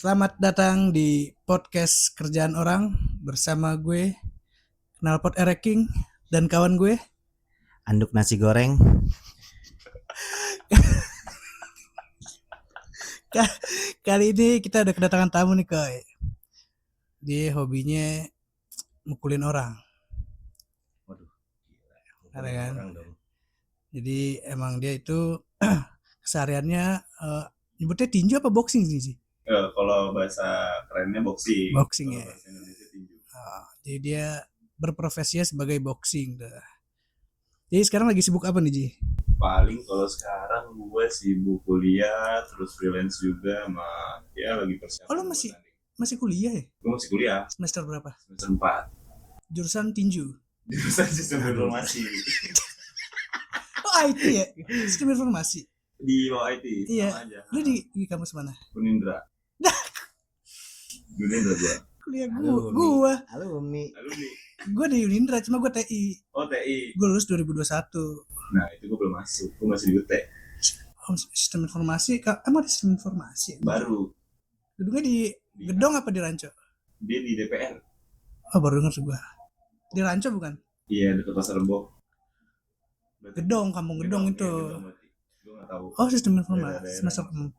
Selamat datang di podcast Kerjaan Orang bersama gue, Knalpot Ereking, dan kawan gue. Anduk nasi goreng. Kali ini kita ada kedatangan tamu nih, Koy. Dia hobinya mukulin orang. Waduh, Ada kan? orang dong. Jadi emang dia itu kesehariannya nyebutnya tinju apa boxing sih? Kalau bahasa kerennya boxing. Boxing Kalau ya. bahasa Indonesia tinju. Jadi dia berprofesinya sebagai boxing. Jadi sekarang lagi sibuk apa nih, Ji? Paling kalau sekarang gue sibuk kuliah, terus freelance juga sama ya lagi persiapan. Oh, lo masih kuliah ya? Gue masih kuliah. Semester berapa? Semester 4. Jurusan tinju. Jurusan sistem informasi. Oh, IT ya? Sistem informasi. Di bawah IT. Iya. Sama aja. Lu di kampus mana? Unindra. Unindra gue. Kuliah gua. Alumni. Gua di Unindra, cuma gua TI. Oh, TI. Gua lulus 2021. Nah, itu gue belum masuk. Gue masih di UT. Oh, sistem informasi. Emang ada sistem informasi? Baru. Gedungnya di Gedong apa di Ranco? Dia di DPR. Oh, baru denger gua. Di Ranco bukan? Iya, dekat Pasar Rebo. Kampung Gedong itu. Gue gak tahu. Oh, sistem informasi. Daerah-daerah. Semester 4.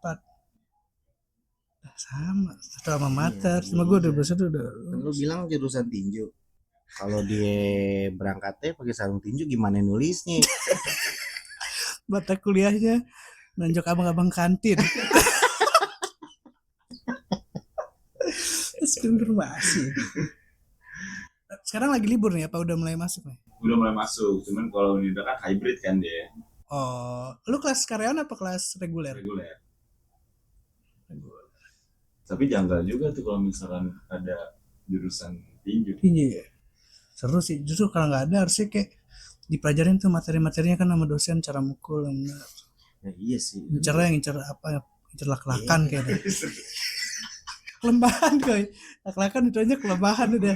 Sama. Satu alma mater. Cuma gua 2021 udah. Lu bilang jurusan tinju. Kalau dia berangkatnya pakai sarung tinju gimana nulisnya? Mata kuliahnya nonjok abang-abang kantin. Sistem informasi. Sekarang lagi libur nih apa udah mulai masuk nih? Udah mulai masuk, cuman kalau Unindra kan hybrid kan dia. Oh, lu kelas karyawan apa kelas reguler? Reguler. Tapi janggal juga tuh kalau misalkan ada jurusan tinju. Iya. Seru sih. Justru kalau nggak ada harusnya kayak dipelajarin tuh materi-materinya kan sama dosen cara mukul yang benar. Ya, iya sih. Ngincer apa? Ngincer lak-lakan kayaknya. Kelembahan coy. Lak-lakan itu aja kelembahan udah.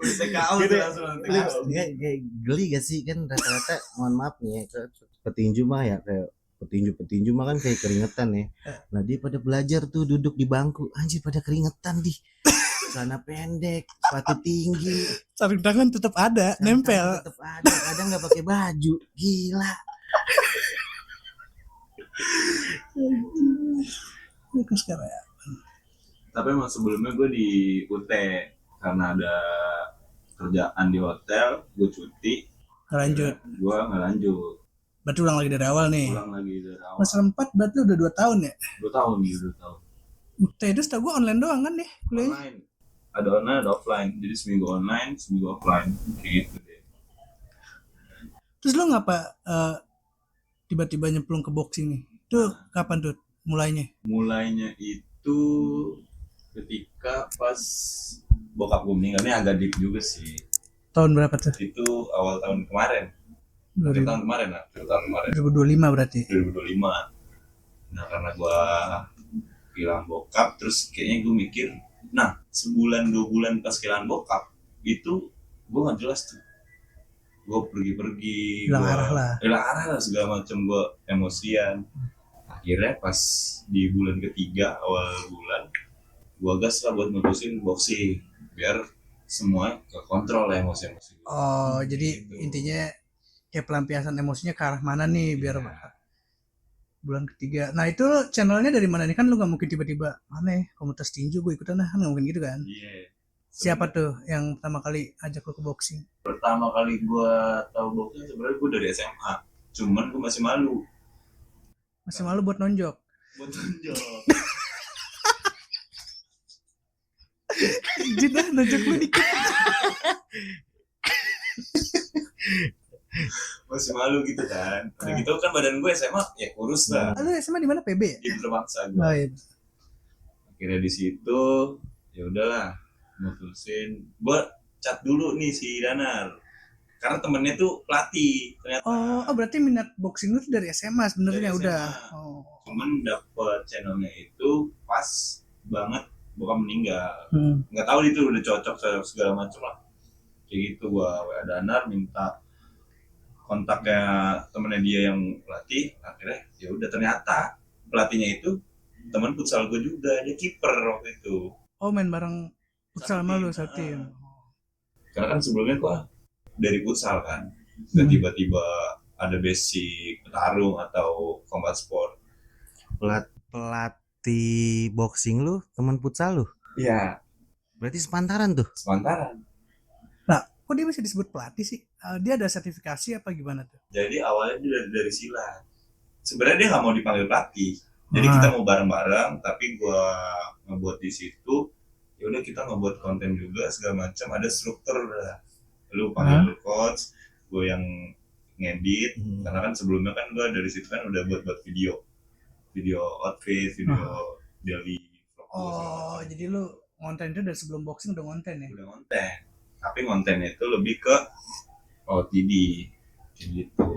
Udah TKO Gitu tuh ya. langsung Lu kayak geli gak sih kan rata-rata mohon maaf nih ya, petinju mah ya kayak petinju mah kan kayak keringetan ya. Nah dia pada belajar tuh duduk di bangku anjir pada keringetan di celana pendek, sepatu tinggi, Sarung tangan tetap ada, nempel. tetap ada, kadang nggak pakai baju, gila. Itu sekarang ya. Tapi emang sebelumnya gue di UT karena ada kerjaan di hotel, gue cuti. Lanjut. Gue nggak lanjut. Berarti ulang lagi dari awal nih. Pulang lagi dari awal. Semester 4 berarti udah 2 tahun ya? 2 tahun nih, 2 tahun. UT itu setahu gue online doang kan deh kuliahnya. Online. Ada online, ada offline. Jadi seminggu online, seminggu offline. Kayak gitu deh. Terus lu ngapa tiba-tiba nyemplung ke boxing nih? Itu kapan tuh mulainya? Mulainya itu ketika pas bokap gue meninggal. Ini agak deep juga sih. Tahun berapa tuh? Itu awal tahun kemarin. Akhir tahun kemarin lah. Akhir tahun kemarin. 2025 berarti. 2025. Nah karena gue kehilangan bokap, terus kayaknya gue mikir, nah sebulan 2 bulan pas kehilangan bokap itu gue nggak jelas tuh. Gue pergi-pergi, Hilang arah lah. Segala macam, gue emosian. Akhirnya pas di bulan ketiga awal bulan gue gas lah buat mutusin boxing biar semua kekontrol lah emosi-emosi. Oh, jadi intinya kayak pelampiasan emosinya ke arah mana nih biar bulan ketiga. Nah itu channelnya dari mana nih? Kan lu gak mungkin tiba-tiba aneh komunitas tinju gue ikutan lah, kan gak mungkin gitu kan. Iya. Siapa tuh yang pertama kali ajak lu ke boxing? Pertama kali gue tahu boxing sebenarnya gue dari SMA, cuman gue masih malu. Masih malu buat nonjok. Buat nonjok. Jin lah nonjok lu dikit. Masih malu gitu kan. Udah gitu kan badan gue SMA ya kurus lah. Lu SMA di mana, PB ya? Di Bangsa gue. Oh, iya. Akhirnya di situ ya udahlah mutusin. Gue chat dulu nih si Danar. Karena temennya tuh pelatih ternyata. Oh, berarti minat boxing lu tuh dari SMA sebenarnya Dari udah. SMA. Oh. Cuman dapet channelnya itu pas banget bokap meninggal. Nggak tahu itu udah cocok segala macam lah. Kayak gitu gua WA Danar minta kontaknya temennya dia yang pelatih. Akhirnya ya udah ternyata pelatihnya itu teman futsal gue juga, dia kiper waktu itu. Oh, main bareng futsal sama lu satu tim. Karena kan sebelumnya gue dari futsal kan, nggak tiba-tiba ada basic petarung atau combat sport. Pelatih boxing lu teman futsal lu? Iya, Berarti sepantaran tuh. sepantaran. Nah, kok dia bisa disebut pelatih sih? Dia ada sertifikasi apa gimana tuh? Jadi awalnya dia dari silat. Sebenarnya dia nggak mau dipanggil pelatih. Jadi kita mau bareng-bareng, tapi gue ngebuat di situ. Ya udah kita ngebuat konten juga segala macam. Ada struktur lah. Lu panggil coach, gue yang ngedit. Karena kan sebelumnya kan gue dari situ kan udah buat video outfit, video daily vlog. Oh, jadi lu konten itu dari sebelum boxing udah konten ya? Udah konten. Tapi kontennya itu lebih ke OTD gitu.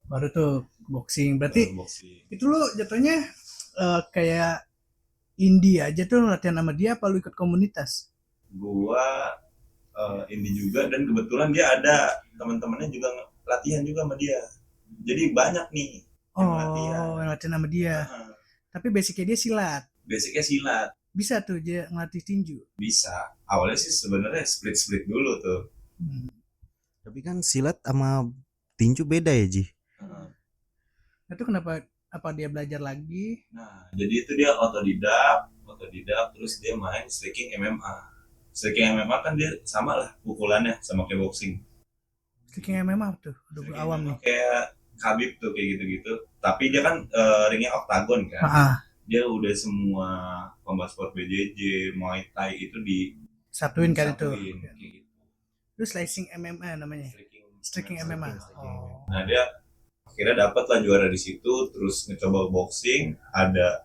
Baru tuh boxing. Berarti Boxing. itu lu jatuhnya kayak indie aja tuh latihan sama dia apa lu ikut komunitas? Gua indie juga, dan kebetulan dia ada teman-temannya juga latihan juga sama dia. Jadi banyak nih yang latihan sama dia. Tapi basicnya dia silat. Basicnya silat. Bisa tuh dia ngelatih tinju. Bisa. Awalnya sih sebenarnya split dulu tuh. Tapi kan silat sama tinju beda ya, Ji? Itu kenapa apa dia belajar lagi? Nah, jadi itu dia otodidak, terus dia main striking MMA. Striking MMA kan dia sama lah pukulannya sama kayak boxing. Striking MMA tuh, udah awam nih. Kayak Khabib tuh kayak gitu-gitu. Tapi dia kan ringnya oktagon kan. Dia udah semua combat sport BJJ, Muay Thai itu disatuin kan itu. Gitu. Terus slicing MMA namanya. Striking MMA. Nah, dia akhirnya dapat lah juara di situ, terus ngecoba boxing, ada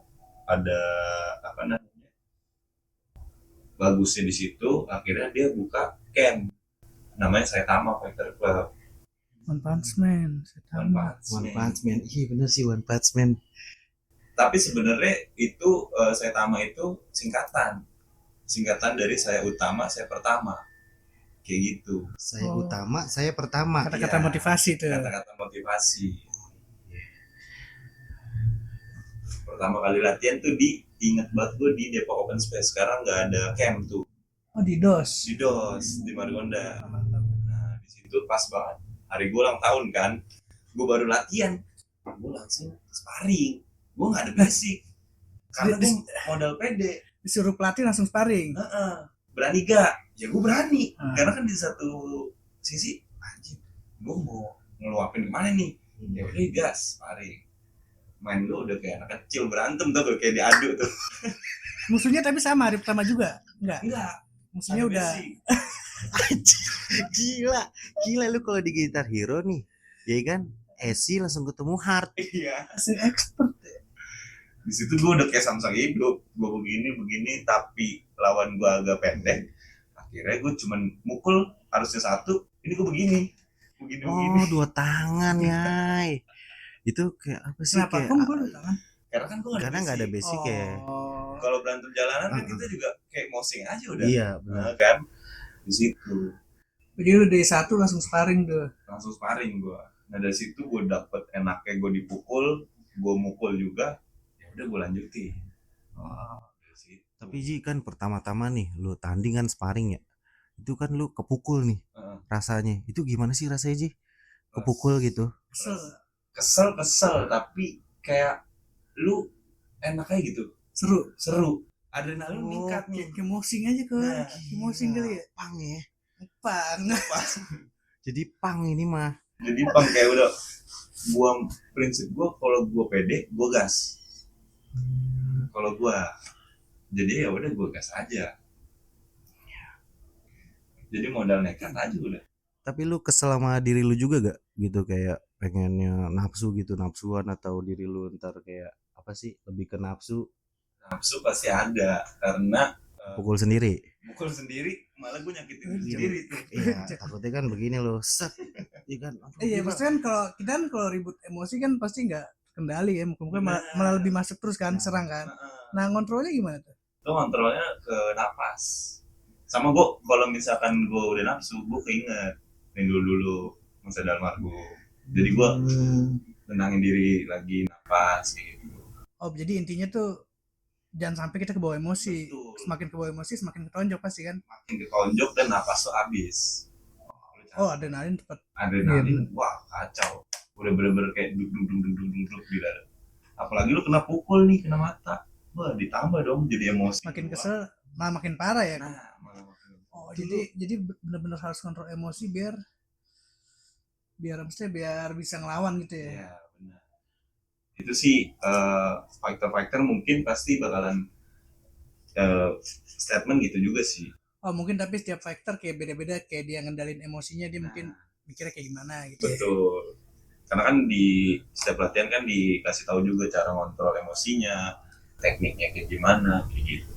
apa namanya? Bagusnya di situ, akhirnya dia buka camp. Namanya Saitama Fighter Club. One Punch Man. One Punch Man. Iya bener sih One Punch Man. Tapi sebenarnya itu Saitama itu singkatan dari saya utama, saya pertama. Kayak gitu. Saya utama, saya pertama. Kata-kata motivasi tuh. Kata-kata motivasi. Pertama kali latihan tuh inget banget gue di Depok Open Space. Sekarang nggak ada camp tuh. Oh, di DOS. Di Margonda. Nah, di situ pas banget. Hari gue ulang tahun kan. Gue baru latihan. Gue langsung sparring. Gue nggak ada basic. Karena gue modal pede. Disuruh pelatih langsung sparring. Berani gak? Ya gue berani. Karena kan di satu sisi anjing, gue mau ngeluapin kemana nih? Ya udah gas, sparring. Main lu udah kayak anak kecil berantem tuh kayak diadu tuh. Musuhnya tapi sama hari pertama juga? Enggak. Musuhnya ada udah gila lu kalau di Guitar Hero nih, ya kan? Esi langsung ketemu Hard. Iya. Expert. Di situ gue udah kayak Samsung hidup, gue begini, tapi lawan gue agak pendek. Akhirnya gue cuman mukul harusnya satu, ini gue begini. Oh, dua tangan ya. Itu kayak apa sih? Kenapa? Kayak, Kok mukul dua tangan? Karena nggak ada basic ya. Kalau berantem jalanan kan kita juga kayak mosing aja udah. Iya benar. Kan di situ. Jadi lu dari satu langsung sparring tuh. Langsung sparring gue. Nah dari situ gue dapet enaknya gue dipukul, gue mukul juga. Ya udah gue lanjutin. Tapi Ji kan pertama-tama nih lu tanding kan sparring ya. Itu kan lu kepukul nih. Rasanya. Itu gimana sih rasanya Ji? Kepukul gitu. Kesel tapi kayak lu enaknya gitu. Seru. Adrenalin meningkat nih. Kayak mosing aja mosing kali ya. Pang ya. Pang. Jadi pang ini mah. Jadi pang kayak udah buang prinsip gue, kalau gue pede gue gas. Kalau gue jadi ya udah gue gas aja. Jadi modal nekat aja udah. Tapi lu kesel sama diri lu juga gak gitu, kayak pengennya nafsu gitu, nafsuan, atau diri lu ntar kayak apa sih, lebih ke nafsu Pasti ada, karena pukul sendiri malah gue nyakitin sendiri tuh. iya. Takutnya kan begini loh, set iya kan. Iya, pasti kan kalau ribut emosi kan pasti nggak kendali ya, mungkin malah lebih masuk terus kan, serang kan. Nah, ngontrolnya gimana tuh? Itu kontrolnya ke napas. Sama gue kalau misalkan gue udah nafsu, gue keinget dulu masa dalam gue. Jadi gue tenangin diri lagi, napas gitu. Oh, jadi intinya tuh jangan sampai kita kebawa emosi. Betul. Semakin kebawa emosi semakin ketonjok pasti kan. Makin ketonjok dan napas lo habis. Oh, adrenalin tepat. Adrenalin, wah kacau. Udah bener-bener kayak duduk di dada. Apalagi lu kena pukul nih, kena mata. Wah, ditambah dong jadi emosi. Makin Wah. kesel malah makin parah ya. Nah, malah makin. Oh, jadi benar-benar harus kontrol emosi biar maksudnya biar bisa ngelawan gitu ya. Iya, benar. Itu sih fighter-fighter mungkin pasti bakalan statement gitu juga sih. Oh, mungkin tapi setiap fighter kayak beda-beda, kayak dia ngendalin emosinya, dia mungkin mikirnya kayak gimana gitu. Betul. Karena kan di setiap latihan kan dikasih tahu juga cara ngontrol emosinya, tekniknya kayak gimana, kayak gitu.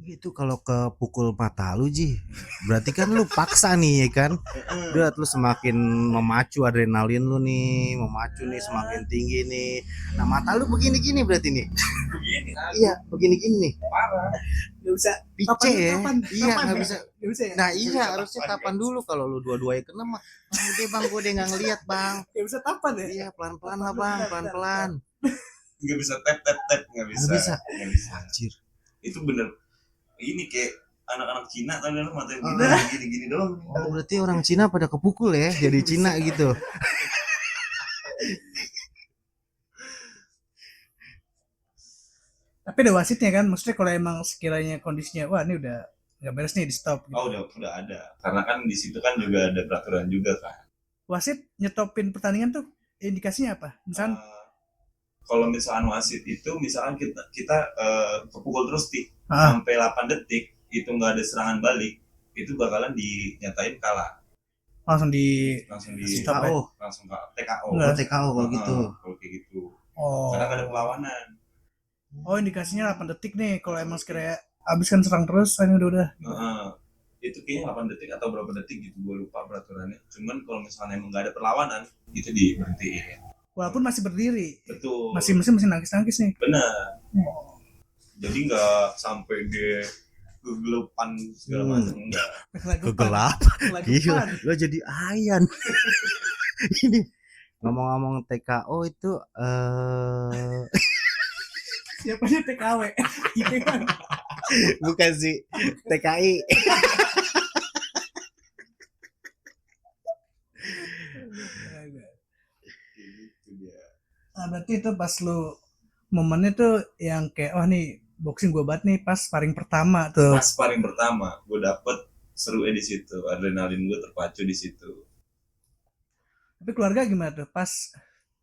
Itu kalau kepukul mata lu Ji, berarti kan lu paksa nih ya kan, udah lu semakin memacu adrenalin lu nih, memacu nih semakin tinggi nih. Nah mata lu begini-gini berarti nih. Begini, Iya begini-gini nih. parah. Gak bisa Pice ya. kapan, Iya kapan nggak ya? bisa. Gak bisa ya? Nah iya bisa harusnya kapan, tapan guys? dulu, kalau lu dua-duanya kena mah. Bang gue deh nggak ngeliat bang. Gak bisa tapan ya? Iya pelan-pelan lah bang, pelan-pelan. Nggak bisa tap, nggak bisa. Nggak bisa. Nggak bisa. Anjir. Itu bener. Ini kayak anak-anak Cina kan mata gini doang. Oh berarti orang Cina pada kepukul ya, jadi Cina gitu. Tapi ada wasitnya kan, maksudnya kalau emang sekiranya kondisinya wah ini udah nggak beres nih di stop gitu. Oh udah ada. Karena kan di situ kan juga ada peraturan juga kan. Wasit nyetopin pertandingan tuh indikasinya apa? Misalkan Kalau misalkan wasit itu misalkan kita kepukul terus Ah. sampai 8 detik itu nggak ada serangan balik, itu bakalan dinyatain kalah, langsung di langsung di Stop ya? TKO. langsung TKO. Enggak. TKO kalau gitu. Kalau kayak gitu. oh. Karena nggak ada perlawanan. Oh, indikasinya 8 detik nih kalau emang sekiranya abis kan serang terus ini udah. Itu kayaknya 8 detik atau berapa detik gitu, gue lupa peraturannya. Cuman kalau misalnya emang nggak ada perlawanan, itu diberhentiin. Walaupun masih berdiri. Betul. Masih nangis-nangis nih. Benar. Jadi nggak sampai dia kegelapan segala macam, enggak. Kegelap. Gila, lo jadi ayan. Ini ngomong-ngomong TKO itu Siapa sih TKW? Gitu kan. bukan sih TKI. Gitu dia. Nah, berarti itu pas lu momennya tuh yang kayak oh nih boxing gue banget nih pas sparring pertama tuh. Pas sparring pertama, gue dapet serunya di situ, adrenalin gue terpacu di situ. Tapi keluarga gimana tuh? Pas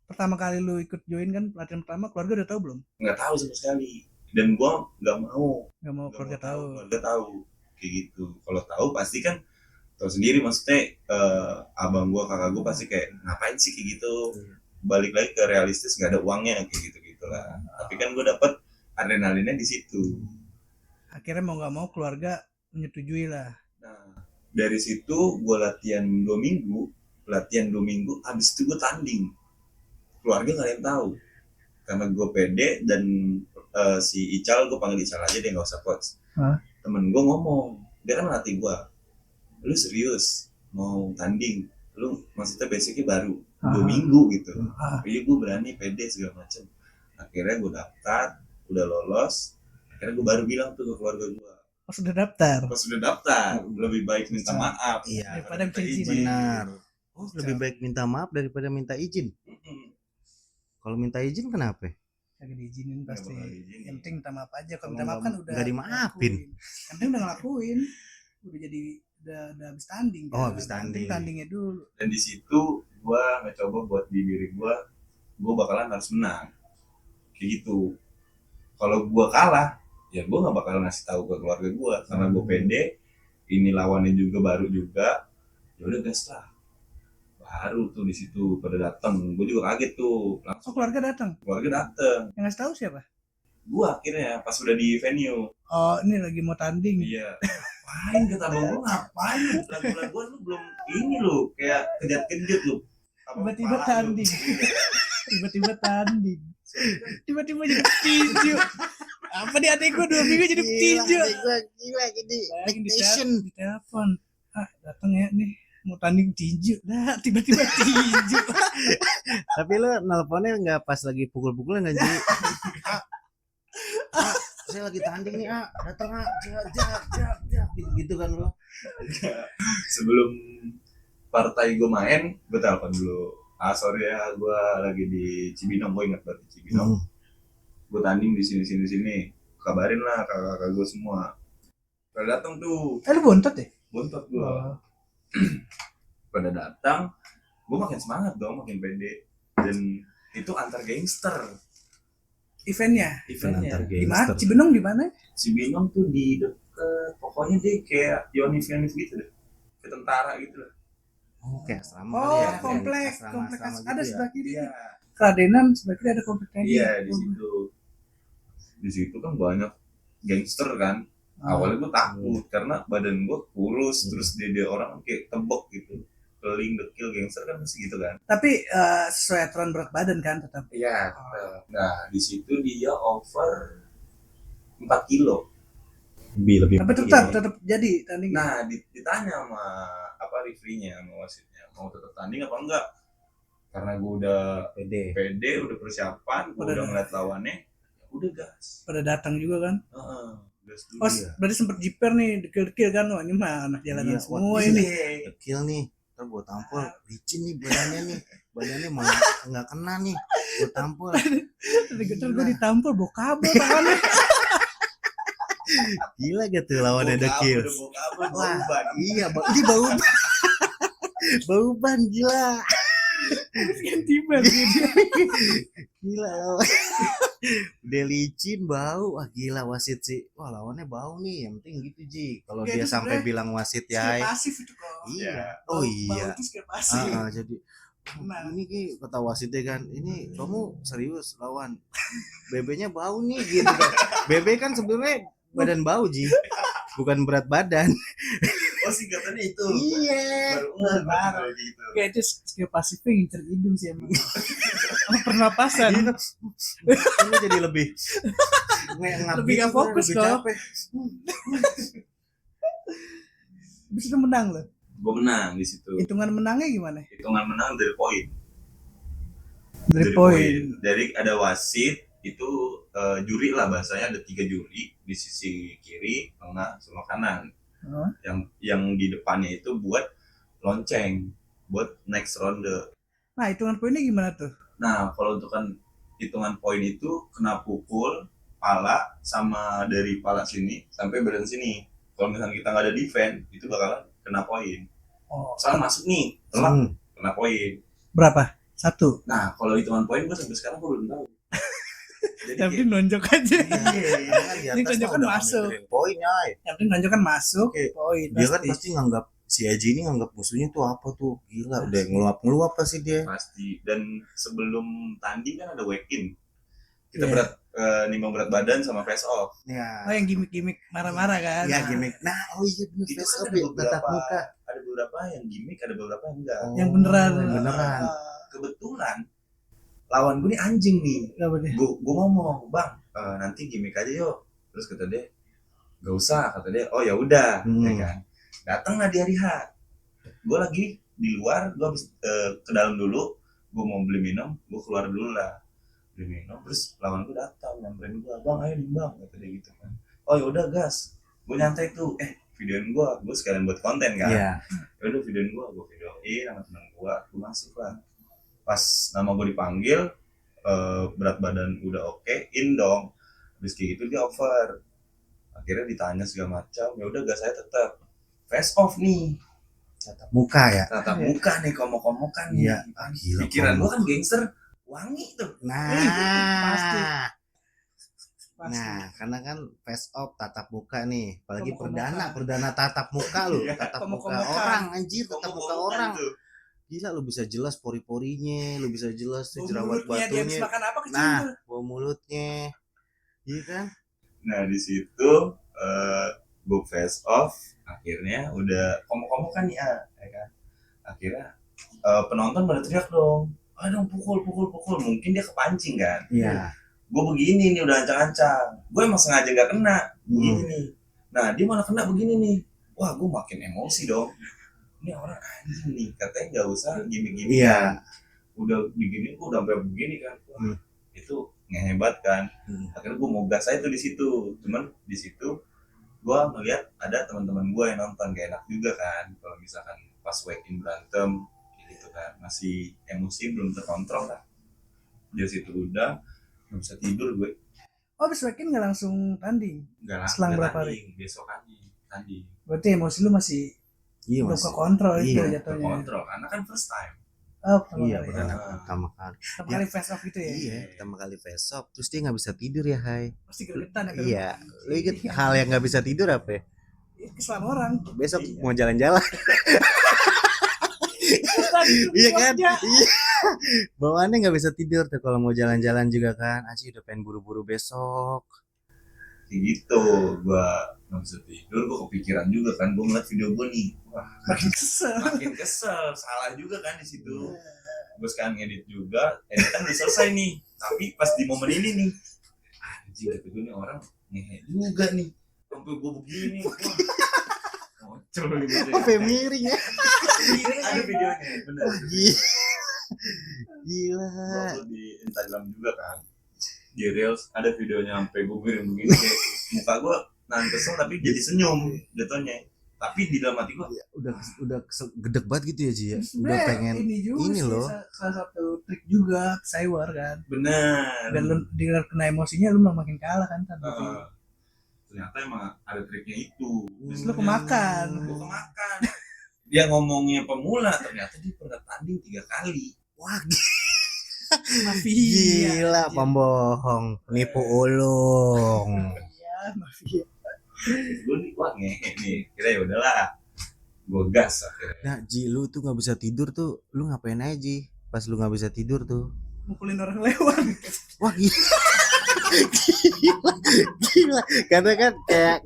pertama kali lu ikut join kan pelatihan pertama, keluarga udah tahu belum? Nggak tahu sama sekali. Dan gue nggak mau. Gak mau keluarga tahu. Keluarga tahu kayak gitu. Kalau tahu pasti kan tahu sendiri, maksudnya abang gue, kakak gue pasti kayak ngapain sih kayak gitu. Balik lagi ke realistis, nggak ada uangnya kayak gitu gitulah. Tapi kan gue dapet adrenalinnya di situ. Akhirnya mau nggak mau keluarga menyetujui lah. Nah, dari situ gue latihan 2 minggu, habis itu gue tanding. Keluarga nggak ada yang tahu, karena gue pede dan si Ical, gue panggil Ical aja deh, nggak usah coach. Temen gue ngomong, dia kan ngelatih gue, lu serius mau tanding? Lu maksudnya basicnya baru 2 minggu gitu. Iya, gue berani, pede segala macam. Akhirnya gue daftar, udah lolos. Akhirnya gue baru bilang tuh ke keluarga gue, Pas udah daftar. lebih baik minta maaf Iya, Daripada minta izin. benar. Oh, lebih baik minta maaf daripada minta izin. Kalau minta izin kenapa? Lagi diizinin pasti. Nggak bakal diizinin. Yang penting minta maaf aja. Kalau Kalau minta maaf kan udah nggak dimaafin. ngelakuin. Yang penting udah ngelakuin. Udah jadi udah habis tanding. Oh, kan. habis Yang penting tanding. tandingnya dulu. Dan di situ gue mencoba buat di diri gue bakalan harus menang kayak gitu. Kalau gue kalah, ya gue nggak bakal ngasih tahu ke keluarga gue, karena gue pede. Ini lawannya juga baru juga, ya udah gas lah. Baru tuh di situ pada datang, gue juga kaget tuh, Oh, langsung keluarga datang. keluarga datang. Yang ngasih tahu siapa? Gue akhirnya pas udah di venue, Oh, ini lagi mau tanding. iya, ngapain kata abang gue, ngapain lagu-laguan lu belum ini lu, kayak kejat-kejut lu. Tiba-tiba Kepala lu. tanding. Tiba-tiba tanding. Tiba-tiba jadi petinju. Apa nih adik gue 2 minggu jadi petinju. Gila gini. Bayangin di telepon. Ah, datang ya nih. mau tanding tinju, nah tiba-tiba tinju. Tapi lu nelponnya nggak pas lagi pukul-pukulan nggak Ji? Ah, saya lagi tanding nih, datang jak, gitu kan lo. Sebelum partai gue main, gue telepon dulu. Sorry ya, gue lagi di Cibinong, gue ingat banget di Cibinong. Gue tanding di sini. Kabarin lah kakak-kakak gue semua. Pada datang tuh, Lu bontot ya? bontot gue. Pada datang, gue makin semangat dong, makin pede. Dan itu antar gangster. Eventnya Antar di mana? gangster. Cibinong di mana? Cibinong tuh di deket, pokoknya dia kayak Yonif gitu deh. Kayak tentara gitu lah. Oke, asrama Oh, kali ya. komplek Asrama ada gitu ya. sebelah kiri. Iya. Keradenan sebelah kiri ada komplek tadi. Iya, di situ. Di situ kan banyak gangster kan. Awalnya gue takut karena badan gue kurus, terus dia orang kayak tebok gitu. Keling dekil gangster kan masih gitu kan. Tapi sesuai aturan berat badan kan tetap. Iya. Nah, di situ dia over 4 kilo. Lebih. Tapi tetap jadi tanding. Nah, ditanya sama referee-nya, sama wasitnya, mau tetap tanding apa enggak? Karena gue udah pede, udah persiapan, gue udah ngeliat lawannya, ya udah gas. Pada datang juga kan. Gas dulu. Oh, berarti sempet jiper nih, dekil-dekil kan. Wah, ini mah anak jalanan Iya, semua ini. Dekil nih. Ntar gue tampol, licin nih badannya malah nggak kena nih. Gue tampol. Ntar gue ditampol, bawa kabel tangannya. Gila gitu lawannya dekil. Wah, iya, ini bau bau ban gila. Ganti ban gitu. Gila lawan. Udah licin bau. Wah gila wasit sih. Wah lawannya bau nih. Yang penting gitu Ji. Kalau Ya, dia itu sampai sebenarnya bilang wasit Skill ya. pasif itu kok. Iya. Bau- Oh iya. Bau itu skill pasif. Jadi Nah. ini Ki kata wasitnya kan, ini kamu serius lawan BB-nya bau nih gitu kan. BB kan sebenarnya badan bau Ji, bukan berat badan. Oh singkatannya itu. Iya. Baru gitu. Kayak itu skill pasifnya ngincer hidung sih emang. Sama pernapasan. Ini jadi lebih Lebih gak fokus kok. Habis itu menang loh. Gue menang di situ. Hitungan menangnya gimana? Hitungan menang dari poin. Dari poin. Dari ada wasit itu juri lah bahasanya, ada 3 juri di sisi kiri, tengah, sama kanan. Yang di depannya itu buat lonceng, buat next ronde. Nah, hitungan poinnya gimana tuh? Nah, kalau untuk kan hitungan poin itu kena pukul pala sama dari pala sini sampai badan sini. Kalau misalnya kita nggak ada defense, itu bakalan kena poin. Oh, Soalnya masuk nih, telak, kena poin. berapa? 1. Nah, kalau hitungan poin gue sampai sekarang gue belum tahu. Jadi Yang penting nonjok aja. Ini tonjokan masuk. Poin ya. Yang penting nonjok kan masuk. Oke. Poin. Dia kan pasti nganggap si Aji ini nganggap musuhnya tuh apa tuh, gila udah ngeluap pasti dia. pasti. Dan sebelum tanding kan ada weigh-in. Kita Iya. nimbang berat badan sama face off. Ya. Oh, yang gimmick-gimmick marah-marah kan. Ya gimmick. Nah, oh iya bener Itu face kan off ada ya, beberapa, tatap muka. ada beberapa yang gimmick, ada beberapa yang enggak. Yang beneran. Yang beneran. Kebetulan lawan gue nih anjing nih. Gak boleh. Gue ngomong, "Bang, nanti gimmick aja yuk." Terus kata dia, "Gak usah," kata dia. "Oh ya udah," ya kan. Datanglah di hari H. Gue lagi di luar, gue habis ke dalam dulu, gue mau beli minum, gue keluar dulu lah beli minum. Terus lawan gue datang nyamperin gue, "Bang, ayo nimbang," kata dia gitu kan. "Oh ya udah gas." Gue nyantai tuh, videoin gue sekalian buat konten kan. Iya. Ya udah videoin gue videoin sama teman gue masuk lah. Pas nama gue dipanggil, berat badan udah oke, in dong. Habis kayak gitu dia over. Akhirnya ditanya segala macam, ya udah gas saya tetap face off nih. Tatap muka ya. Tatap muka nih, komok-komokan nih. Iya. Gila. Pikiran gue kan gangster, wangi tuh. Pasti. Pasti. Nah, karena kan face off tatap muka nih, apalagi Komok-komokan. perdana tatap muka lu, tatap muka Komok-komokan. orang anjir, tatap muka Komok-komokan orang. tuh. Gila lu bisa jelas pori-porinya, lu bisa jelas Bau jerawat mulutnya, dia habis batunya. makan apa kecil Nah, tuh. bau mulutnya. Iya kan? Nah di situ gue face off, akhirnya udah komok-komokan nih ya kan. Akhirnya penonton pada teriak dong, "Ayo dong pukul." Mungkin dia kepancing kan. Iya. Gue begini nih udah ancang-ancang, gue emang sengaja nggak kena begini nih. Nah dia malah kena begini nih, wah gue makin emosi dong. ini orang anjing nih, katanya nggak usah gimmick-gimmick. Iya. Udah begini gue udah sampai begini kan. Wah, itu ngehebat kan. Akhirnya gue mau gas aja tuh di situ. Cuman di situ gue ngeliat ada teman-teman gue yang nonton, gak enak juga kan kalau misalkan pas week-in berantem gitu kan, masih emosi belum terkontrol lah. Dari situ udah nggak bisa tidur gue. Oh, abis weekend nggak langsung tanding? Selang berapa hari? Besokannya tanding. Berarti emosi lu masih Iya belum masih. ke kontrol itu Iya, jatuhnya. Kontrol karena kan first time. Oh, pertama Iya, kali. pertama kali. Pertama kali face off gitu ya. Iya, pertama kali face off terus dia nggak bisa tidur ya, Hai. Pasti gregetan ya. Iya, lu inget hal yang nggak bisa tidur apa ya? Kesalahan orang. Besok Iya. mau jalan-jalan. Iya kan? Iya. Bawaannya nggak bisa tidur tuh kalau mau jalan-jalan juga kan. Aji udah pengen buru-buru besok. Kayak gitu, gua nggak bisa tidur, gua kepikiran juga kan, gua ngeliat video gua nih, wah Makin kesel. makin kesel, salah juga kan di situ. Gua sekarang ngedit juga, editan udah selesai nih, tapi pas di momen ini nih, anjing kata gua nih orang ngehe juga nih, sampai gua begini, wah ngocol gitu. Apa miring ya? Ada videonya, bener. Gila. Gua upload di Instagram juga kan, di Reels ada videonya sampai gue miring begini, kayak muka gue nahan kesel tapi jadi senyum jatuhnya, tapi di dalam hati gue Udah gedek banget gitu ya Ji ya. Udah Sebenarnya pengen ini juga ini sih, loh. salah satu trik juga cyber kan. bener. Dan lu dia kena emosinya lu malah makin kalah kan tadi. Eh, ternyata emang ada triknya itu. Terus lu kemakan. Gue kemakan. Dia ngomongnya pemula, ternyata dia pernah tanding 3 kali. Wah, Mafia. gila pembohong, penipu ulung. Ya, mafia. Gue nih wah ngehe nih, kira ya udahlah, gue gas akhirnya. Nah, Ji, lu tuh nggak bisa tidur tuh, lu ngapain aja Ji? Pas lu nggak bisa tidur tuh. Mukulin orang lewat. Wah, gila. Gila, gila. Karena kan kayak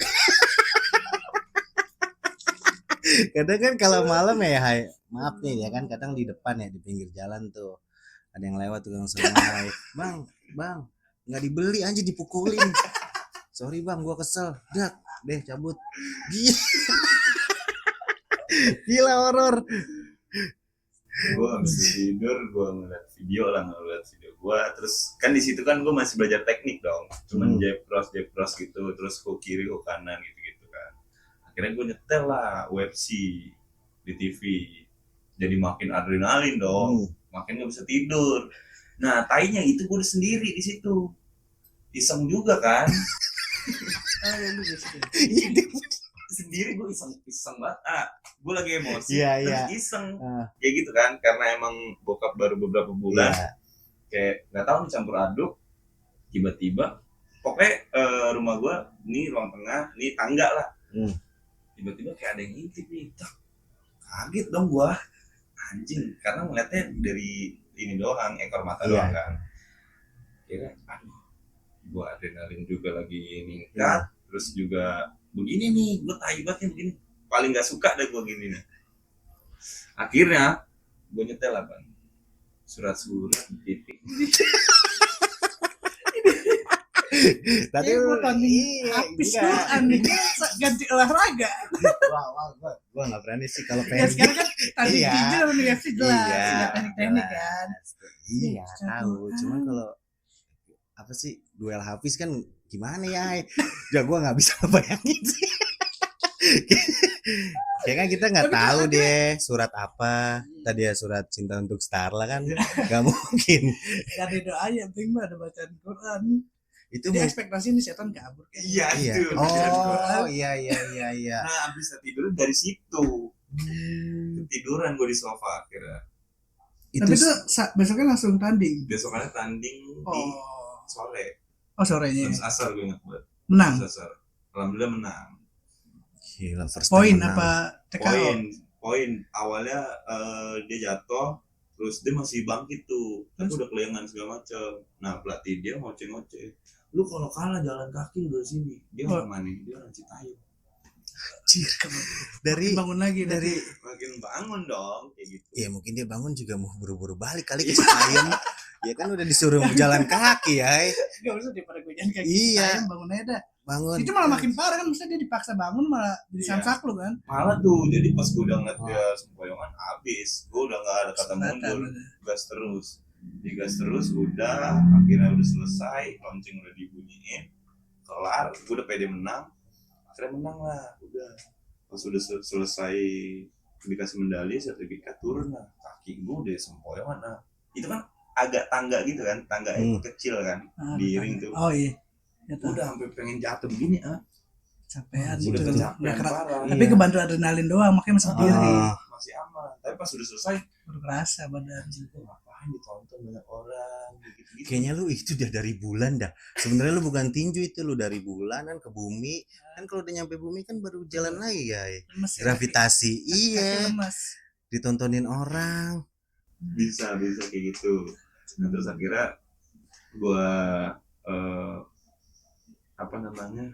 kadang kan kalau malam ya, Hai, maaf nih ya kan kadang di depan ya di pinggir jalan tuh ada yang lewat tukang somai, bang nggak dibeli anjir dipukulin, sorry bang gua kesel, dak deh cabut. Gila, gila horor. Gue gak bisa tidur, gue ngeliat video gue, terus kan di situ kan gue masih belajar teknik dong, cuman jab cross gitu, terus hook kiri hook kanan gitu kan. Akhirnya gue nyetel lah UFC di TV, jadi makin adrenalin dong, makin gak bisa tidur. Nah tainya itu gue udah sendiri di situ, iseng juga kan. Oh, ya, lu bisa. Sendiri gue iseng banget, gue lagi emosi, Iya, terus iya. iseng Ah. kayak gitu kan, karena emang bokap baru beberapa bulan, Iya. kayak nggak tahu nih campur aduk, tiba-tiba pokoknya rumah gue ini ruang tengah, ini tangga lah, tiba-tiba kayak ada yang ngintip nih, kaget dong gue, anjing, karena ngeliatnya dari ini doang, ekor mata doang kan, kira aduh, gue adrenalin juga lagi meningkat, terus juga begini nih, gue tai banget nih begini, paling nggak suka deh gue gini nih. Akhirnya gue nyetel apa? Surat-surat di titik. Tadi Tapi lu lu tanding habis tuh anehnya ganti olahraga. Gua nggak berani sih kalau Ya pengen. sekarang kan tanding Iya. tinju lawan UFC jelas, Iya, ada teknik-teknik kan. Iya, Satu tahu. hal. Cuman kalau apa sih duel Hafiz kan gimana ya? Ya gua nggak bisa bayangin sih. Kayak kan kita nggak Tapi tahu kan ada- deh surat apa. Tadi ya surat cinta untuk Starla kan nggak mungkin. Gak ada doanya, yang penting mah ada bacaan Quran. Itu Jadi mungkin. ekspektasi nih setan kabur kayak. Iya Iya. itu. Oh iya iya iya iya. Nah abis tidur dari situ. Ketiduran gue di sofa akhirnya. Itu Tapi itu besoknya langsung tanding. Besokannya tanding di Oh, sore. oh sorenya Terus asar gue ingat banget. menang. Terus asar. Alhamdulillah menang. gila first time Poin menang. apa TKO? Poin awalnya dia jatuh, terus dia masih bangkit tuh, tapi udah kelayangan segala macam. Nah pelatih dia ngoceh-ngoceh, lu kalau kalah jalan kaki udah sini. Dia orang mana? Dia orang Citayam. Anjir. Dari Bangun lagi dari Makin bangun dong kayak gitu. ya mungkin dia bangun juga mau buru-buru balik kali ke Citayam. Ya kan udah disuruh jalan kaki ya. Gak usah daripada gue jalan kaki. Iya. Sayang, bangun aja dah. bangun. Itu malah makin parah kan, misalnya dia dipaksa bangun malah jadi Iya. samsak lu kan. Malah tuh jadi pas gue udah ngeliat dia sempoyongan habis, gue udah gak ada kata Batal, mundur, udah. gas terus, digas terus, udah akhirnya udah selesai, lonceng udah dibunyiin, kelar, gue udah pede menang, akhirnya menang lah, udah pas udah selesai dikasih medali sertifikat turun lah, kaki gue udah sempoyongan. Nah itu kan agak tangga gitu kan, tangga kecil kan, Ah, di ring tuh, oh iya ya, tahu. udah sampai pengen jatuh begini Capean udah gitu. kecapean Nggak keras. parah. Tapi kebantu adrenalin doang, makanya masih berdiri. Masih aman, tapi pas udah selesai Baru kerasa badan. ngapain ditonton banyak orang gitu-gitu. Kayaknya lu itu udah dari bulan dah. Sebenarnya lu bukan tinju, itu lu dari bulan kan ke bumi. Kan kalau udah nyampe bumi kan baru jalan lagi ya. Lemes ya, Gravitasi. kaki Iya. lemes. Ditontonin orang. bisa kayak gitu. Nah, terus akhirnya gua apa namanya,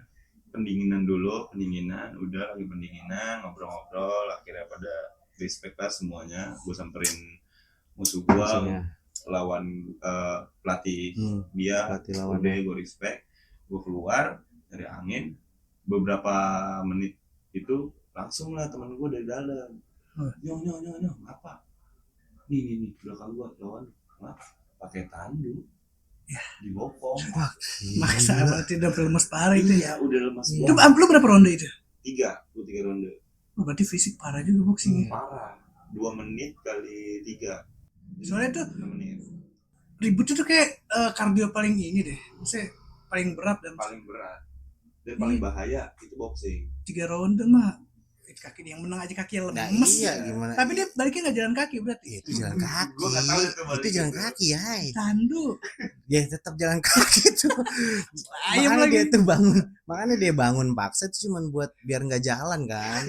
pendinginan udah lagi pendinginan, ngobrol-ngobrol, akhirnya pada respect lah semuanya. Gue samperin musuh gua, Maksudnya, lawan pelatih dia, pelatih udah lawannya. gue respect, gue keluar dari angin, beberapa menit itu langsung lah teman gue dari dalam, nyong apa nih belakang gue lawan apa pakai tandu Ya. dibopong. Maksa berarti udah lemes parah itu ya. Iya udah lemas Itu banget. lu berapa ronde itu? 3 ronde. Oh, berarti fisik parah juga boxingnya. Parah, 2 menit kali 3, Soalnya tuh 6 menit. ribut itu kayak kardio paling ini deh. Maksudnya paling berat dan Paling berat dan paling bahaya itu boxing. 3 ronde mah kaki dia yang menang aja kaki Nah, lemes. iya gimana? Tapi dia baliknya nggak jalan kaki berarti. Itu jalan kaki. Gua nggak tahu itu Itu balik jalan itu. kaki ya. Tandu. Ya tetap jalan kaki tuh. Ayam Makanya lagi. dia tuh bangun. Makanya dia bangun paksa itu cuman buat biar nggak jalan kan.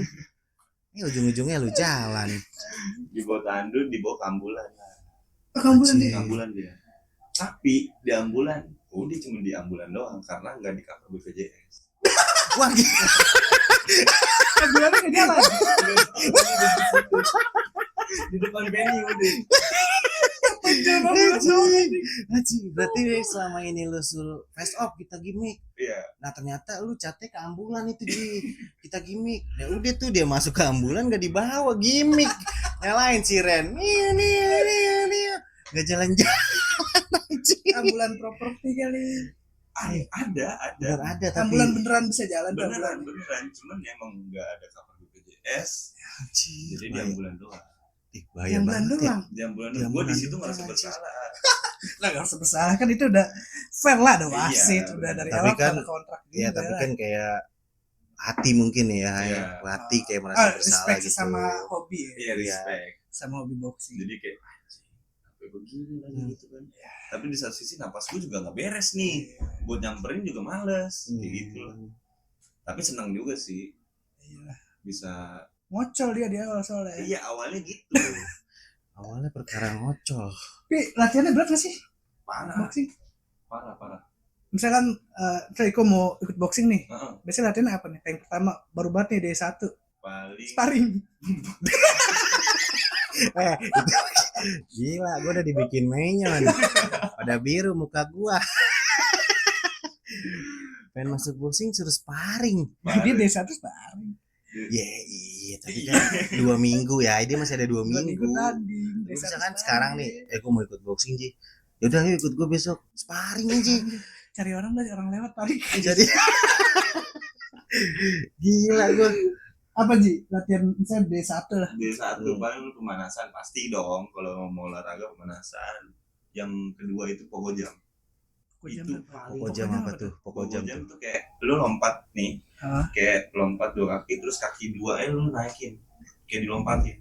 Ujung-ujungnya lu jalan. Dibawa tandu, dibawa ke ambulan. Kambulan Anjing. dia. Ambulan dia. Tapi di ambulan, udah cuma di ambulan doang karena nggak di cover BPJS. Wah, Kambulannya nggak jalan. Di depan venue udah. Anjing, berarti selama ini lu suruh face off kita gimmick. Iya. Nah ternyata lu catnya ke ambulan itu kita gimmick. Ya udah tuh dia masuk ke ambulan gak dibawa gimmick. Nyalain siren. Nih. Gak jalan-jalan. Ambulan properti kali. Ada. Bener ada tapi Ambulan beneran bisa jalan tuh ambulan. Beneran. Cuman emang nggak ada cover BPJS. Anjing, Jadi di ambulan doang. bahaya Ambulan banget ya. doang. Di ambulan Di doang. Gue di ambulan situ doang, merasa anjing. bersalah. Lah nggak usah bersalah kan itu udah fair lah, ada wasit, Iya, udah dari tapi awal kan- ada kontrak Ya juga tapi lah. kan kayak hati mungkin ya, Iya. hati kayak merasa bersalah respect gitu. sama hobi ya. Iya, respect. Sama hobi boxing. Jadi kayak anjing, sampai begini lagi gitu kan. Iya. Tapi di satu sisi napas gue juga nggak beres nih. Buat nyamperin juga males, kayak gitu loh. Tapi senang juga sih Iya. bisa. Ngocol dia di awal soalnya. Iya awalnya gitu. Awalnya perkara ngocol. Tapi latihannya berat gak sih Parah, boxing? parah. Misalkan misalnya Iko mau ikut boxing nih, Heeh. biasanya latihannya apa nih? Yang pertama baru banget nih D1 Paling sparring. Itu gila, gue udah dibikin menyon. Pada biru muka gua. Pengen masuk boxing suruh sparring. Dia D1 sparring. Iya, tapi kan 2 minggu ya. Dia masih ada 2 minggu. Tanding. Lu misalkan sekarang nih, gue mau ikut boxing Ji. Yaudah yuk ikut gue besok sparring aja. Cari orang dari orang lewat tarik. Jadi gila gue. Apa Ji? Latihan misalnya D1 lah. D1 paling lu pemanasan pasti dong kalau mau olahraga pemanasan. Yang kedua itu pokojam. Pokojam Itu apa? paling Pokojam apa tuh? Pokojam Pokojam tuh. tuh kayak lu lompat nih. Hah? Kayak lompat 2 kaki terus kaki 2 lu naikin. Kayak dilompatin.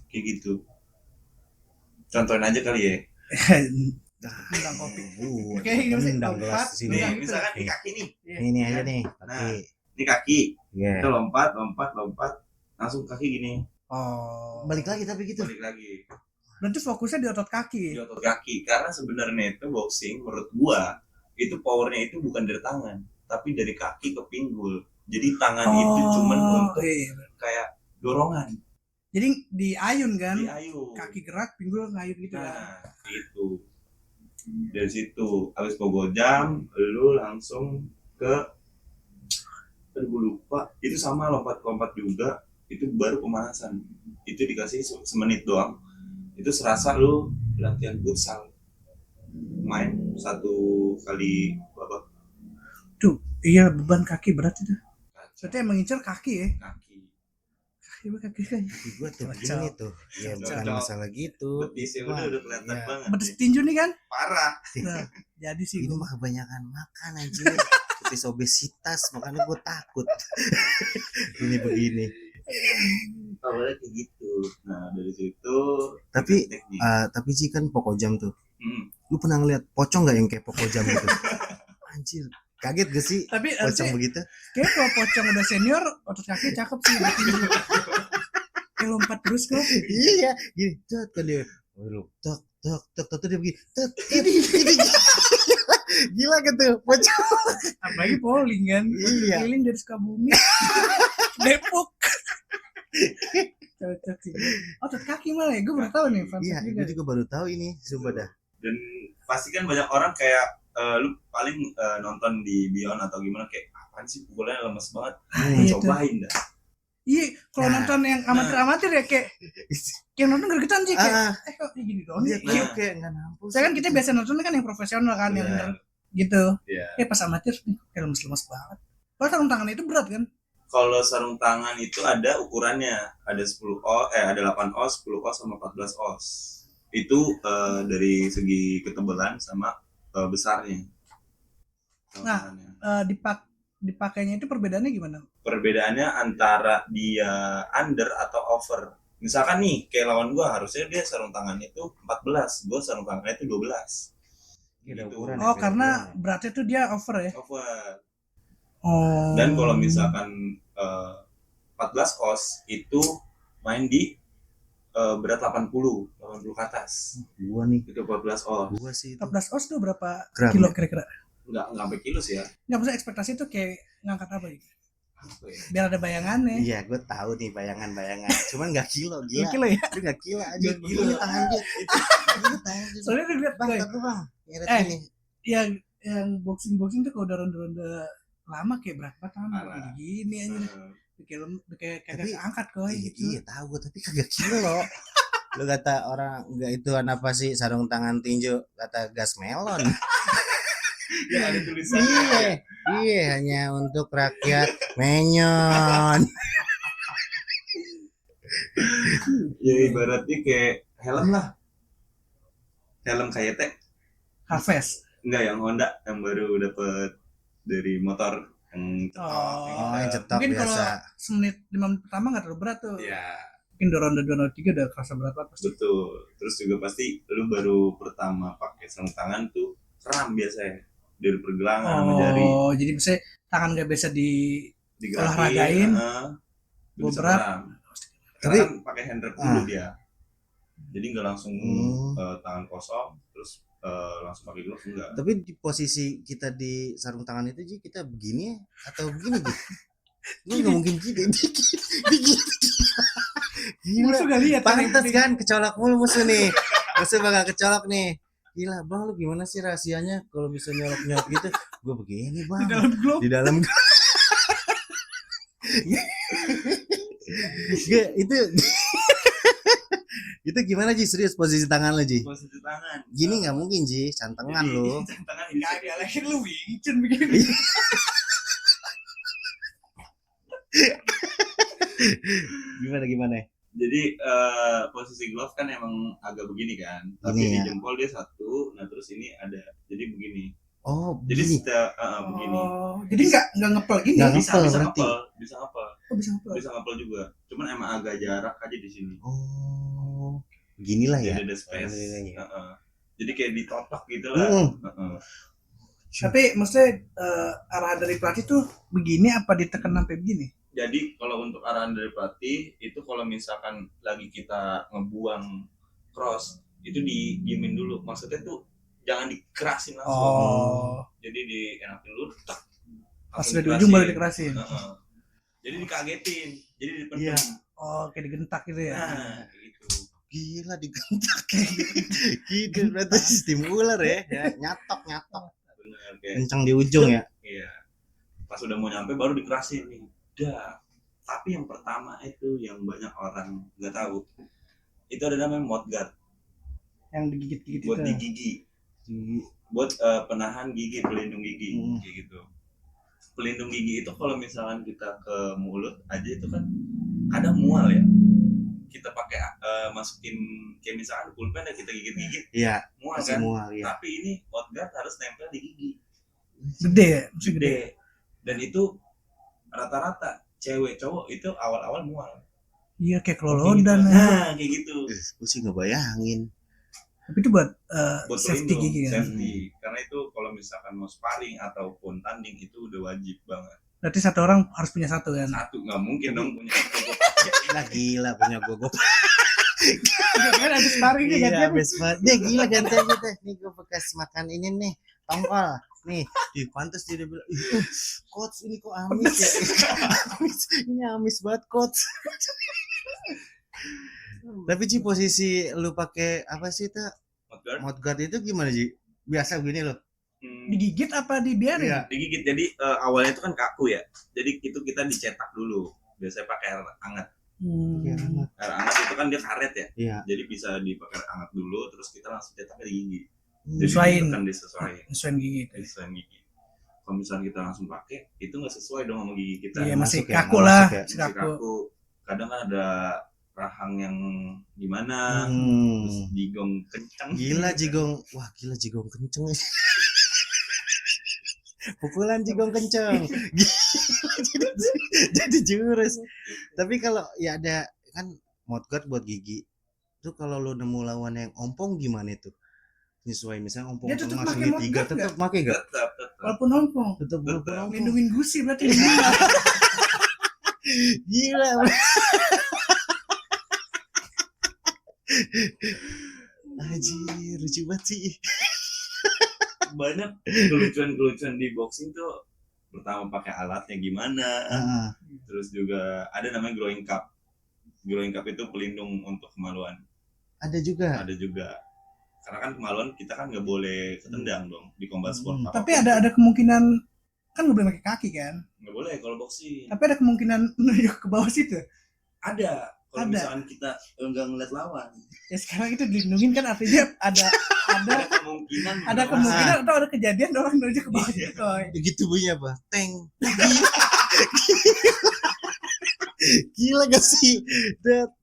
Kayak gitu. Contohin aja kali ya. Tendang kopi. Oke, Oke, ini mesti tendang lompat. gelas sini. Tendang. Nih, misalkan di kaki nih. Ini aja nih, Nah. kaki. Ini kaki. Iya. Kita lompat. Langsung kaki gini. Oh. Balik lagi tapi gitu. Balik lagi. Berarti fokusnya di otot Di kaki. otot kaki. Karena sebenarnya itu boxing menurut gua itu powernya itu bukan dari tangan, tapi dari kaki ke pinggul. Jadi tangan itu cuman untuk iya. kayak dorongan. Jadi diayun kan? Di ayu. Kaki gerak, pinggul ngayun gitu kan. Nah, itu. Dari situ habis pogojam lu langsung ke Aduh, gue lupa. Itu sama lompat-lompat juga. Itu baru pemanasan. Itu dikasih semenit doang. Itu serasa lu latihan futsal. Main 1 kali babak Tuh, iya beban kaki berat itu. Berarti emang ngincer kaki ya. kaki. Kaki kan. Gue tuh Cocok. gini tuh. Ya bukan Cocok. masalah gitu. Betisnya Cuma, udah kelihatan ya, banget. Betis nih. tinju nih kan. Parah. Nah, jadi sih ini gue. mah kebanyakan makan anjir. Betis obesitas, makanya gue takut. Ini begini. Awalnya kayak gitu. Nah dari situ. Tapi teknik. tapi sih kan Pokojam tuh. Hmm. Lu pernah ngeliat pocong nggak yang kayak Pokojam gitu? Anjir, kaget gak sih Tapi pocong harusnya begitu? kayak kalau pocong udah senior, otot kaki cakep sih buat tinju. Kayak lompat terus kok. Iya, gini, tet kan dia. Oh, lu tek tek tek tek dia begini. Tek ini. Gila gitu pocong. Apalagi bowling kan. Iya. Keliling dari Sukabumi. Depok. Cocok sih. Otot kaki malah ya, gue baru tahu nih. Fun Iya, fact gue juga baru tahu ini, sumpah dah. Dan pasti kan banyak orang kayak lu paling nonton di Beyond atau gimana kayak apaan sih pukulannya lemes banget. Iya tuh. Cobain dah. Iya, kalau Nah. nonton yang amatir-amatir ya kayak nonton gregetan sih kayak kok gini doang Iya, nih. kayak nggak nampus. Saya kan kita biasa nonton kan yang profesional kan yang bener gitu. Iya. Kayak pas amatir kayak lemes-lemes banget. Kalau sarung tangan itu berat kan? Kalau sarung tangan itu ada ukurannya, ada 10 os, ada 8 os, 10 os sama 14 os. Itu dari segi ketebalan sama besarnya. Nah, dipakainya itu perbedaannya gimana? Perbedaannya antara dia under atau over. Misalkan nih, kayak lawan gua harusnya dia sarung tangannya itu 14, gua sarung tangannya itu 12. Beda Gitu. ukuran. Oh, beda karena ukuran. beratnya tuh dia over ya. Over. Oh. Dan kalau misalkan 14 os itu main di berat 80 ke atas. Gua nih, Itu 14 os. gua sih itu. 14 os tuh berapa Gram. kilo kira-kira? Enggak sampai kilo sih ya. Nggak maksudnya ekspektasi tuh kayak ngangkat apa gitu? Apa ya? Biar ada bayangannya. Iya, gue tahu nih bayangan-bayangan. Cuman nggak kilo, gila. Kilo ya. Itu nggak kilo aja. Nggak kilo. Ini tangan dia. Ini tangan dia. Soalnya udah lihat Bang, gue satu bang. Ngeret Eh. ini. yang boxing tuh kalau udah ronde-ronde lama kayak berat banget tangan Parah. gini aja. Kayak kagak Tapi- keangkat kok gitu. Iya, tahu gue, tapi kagak kilo. Lu kata orang nggak itu apa sih sarung tangan tinju, kata gas melon. Ya ada tulisannya. Iya, iya hanya untuk rakyat menyon. Ya ibaratnya kayak helm lah. Helm KYT. Harvest. Enggak yang Honda yang baru dapet dari motor yang cetok. Oh, yang cetok Mungkin biasa. kalau semenit 5 menit pertama nggak terlalu berat tuh. Iya, Mungkin 2 ronde 2 ronde 3 udah kerasa berat banget pasti. betul. Terus juga pasti lu baru pertama pakai sarung tangan tuh kram biasanya dari pergelangan sama jari Oh, jadi misalnya tangan nggak biasa di digerakin, olahragain, lu bisa berat. kram. Tapi- Karena kan pakai hand wrap dulu Ah. dia. Jadi nggak langsung tangan kosong terus langsung pakai glove enggak. Tapi di posisi kita di sarung tangan itu Ji, kita begini atau begini Ji? Lu nggak mungkin gini. Begini. Gila. musuh gak lihat Pantes kan kecolok mulu musuh nih. Musuh bakal kecolok nih. Gila bang, lu gimana sih rahasianya kalau bisa nyolok-nyolok gitu? Gue begini di bang. dalam glove. Di dalam Gak, itu gimana Ji, serius posisi tangan lo Ji? Posisi tangan. Gini nggak mungkin Ji, santengan Jadi, lo. Tangan bisa Kagak lagi lu wingcun begini. Gimana? Jadi posisi glove kan emang agak begini kan, tapi Gini di ya? jempol dia satu, nah terus ini ada, jadi begini. Oh, Jadi begini. begini. Oh, jadi nggak ngepel gini. Nggak Bisa ngepel bisa berarti. ngepel, bisa ngepel, Oh, bisa ngepel. bisa ngepel juga. Cuman emang agak jarak aja di sini. Oh, beginilah ya. Jadi ada space. Alhamdulillah ya. Jadi kayak ditotok gitu lah. Mm. Tapi maksudnya arahan dari pelatih tuh begini apa ditekan sampai begini? Jadi kalau untuk arahan dari pelatih itu kalau misalkan lagi kita ngebuang cross itu didiemin dulu. Maksudnya tuh jangan dikerasin langsung. Oh, Jadi dienakin dulu. Tak, pas langsung udah di ujung baru dikerasin. dikerasin. Jadi dikagetin. Jadi dipendam. Iya. Oh, kayak digentak gitu ya. Nah, gitu. Gila digentak kayak gitu. Berarti sistem ular ya, nyatok. Benar kayak Kencang di ujung ya. iya. Pas udah mau nyampe baru dikerasin nih. Udah. Tapi yang pertama itu yang banyak orang nggak tahu. Itu ada namanya mouthguard Yang digigit-gigit buat itu. di gigi. Buat penahan gigi, pelindung gigi kayak gitu. Pelindung gigi itu kalau misalkan kita ke mulut aja itu kan kadang mual ya. Kita pakai masukin kayak misalkan pulpen ya kita gigit-gigit Iya, mual masih kan. mual ya. Tapi ini mouthguard harus nempel di gigi. Gede ya, masih gede. Gede. Dan itu rata-rata cewek cowok itu awal-awal mual. Iya kayak Kayak gitu. kelolodan. Nah, kayak gitu. Gue sih ngebayangin. Tapi itu buat Buat safety pelindung, gigi kan. safety. Karena itu kalau misalkan mau sparring ataupun tanding itu udah wajib banget. Berarti satu orang harus punya satu kan. Satu nggak mungkin dong punya Lah gila punya gogok. Kan ada sparring nih Iya, gantian. habis banget. Deh gila gantian kita. Nih gue bekas makan ini nih, tongkol. Nih, pantas dia bilang, coach ini kok amis ya. Amis. Ini amis banget coach. Tapi Ci posisi lu pakai apa sih ta? mouthguard. Mouthguard itu gimana Ci? Biasa begini loh. Digigit apa dibiarin? Iya. Digigit. Jadi awalnya itu kan kaku ya. Jadi itu kita dicetak dulu. Biasanya pakai air hangat. Air hangat itu kan dia karet ya. Iya. Jadi bisa dipakai air hangat dulu, terus kita langsung cetaknya di gigi. Sesuaiin. Kan disesuaikan. Sesuaiin gigi. Desain gigi. Kalau misalnya kita langsung pakai, itu nggak sesuai dong sama gigi kita. Iya masih masuk ya, kaku nggak lah, masuk ya. masih Masih kaku. kaku. Kadang kan ada rahang yang gimana, terus jigong kencang. Gila jigong. Wah, gila jigong kenceng. Pukulan jigong kenceng. Gila, jadi jurus. Tapi kalau ya ada kan mouthguard buat gigi. Itu kalau lu nemu lawan yang ompong gimana itu? Nyesuai misalnya ompong Dia tetep tengah pakai segitiga mouthguard tetap pakai gak? Tetap. Walaupun ompong. Tetap walaupun Tetap. ompong. Lindungin gusi berarti. Gila. Anjir, lucu banget sih. Banyak kelucuan-kelucuan di boxing tuh. Pertama pakai alatnya gimana, Heeh. terus juga ada namanya growing cup. Growing cup itu pelindung untuk kemaluan. Ada juga. Ada juga. Karena kan kemaluan kita kan nggak boleh ketendang dong di combat sport. apapun. Tapi ada kemungkinan kan nggak boleh pakai kaki kan. Nggak boleh kalau boxing. Tapi ada kemungkinan menunjuk ke bawah situ. Ada. Kalau Ada. misalkan kita nggak ngeliat lawan, Ya sekarang itu dilindungin kan artinya ada ada kemungkinan. ada kemungkinan atau ada kejadian orang menuju ke bawah situ. Coy. Begitu bunyinya apa? Teng. Gila gak sih?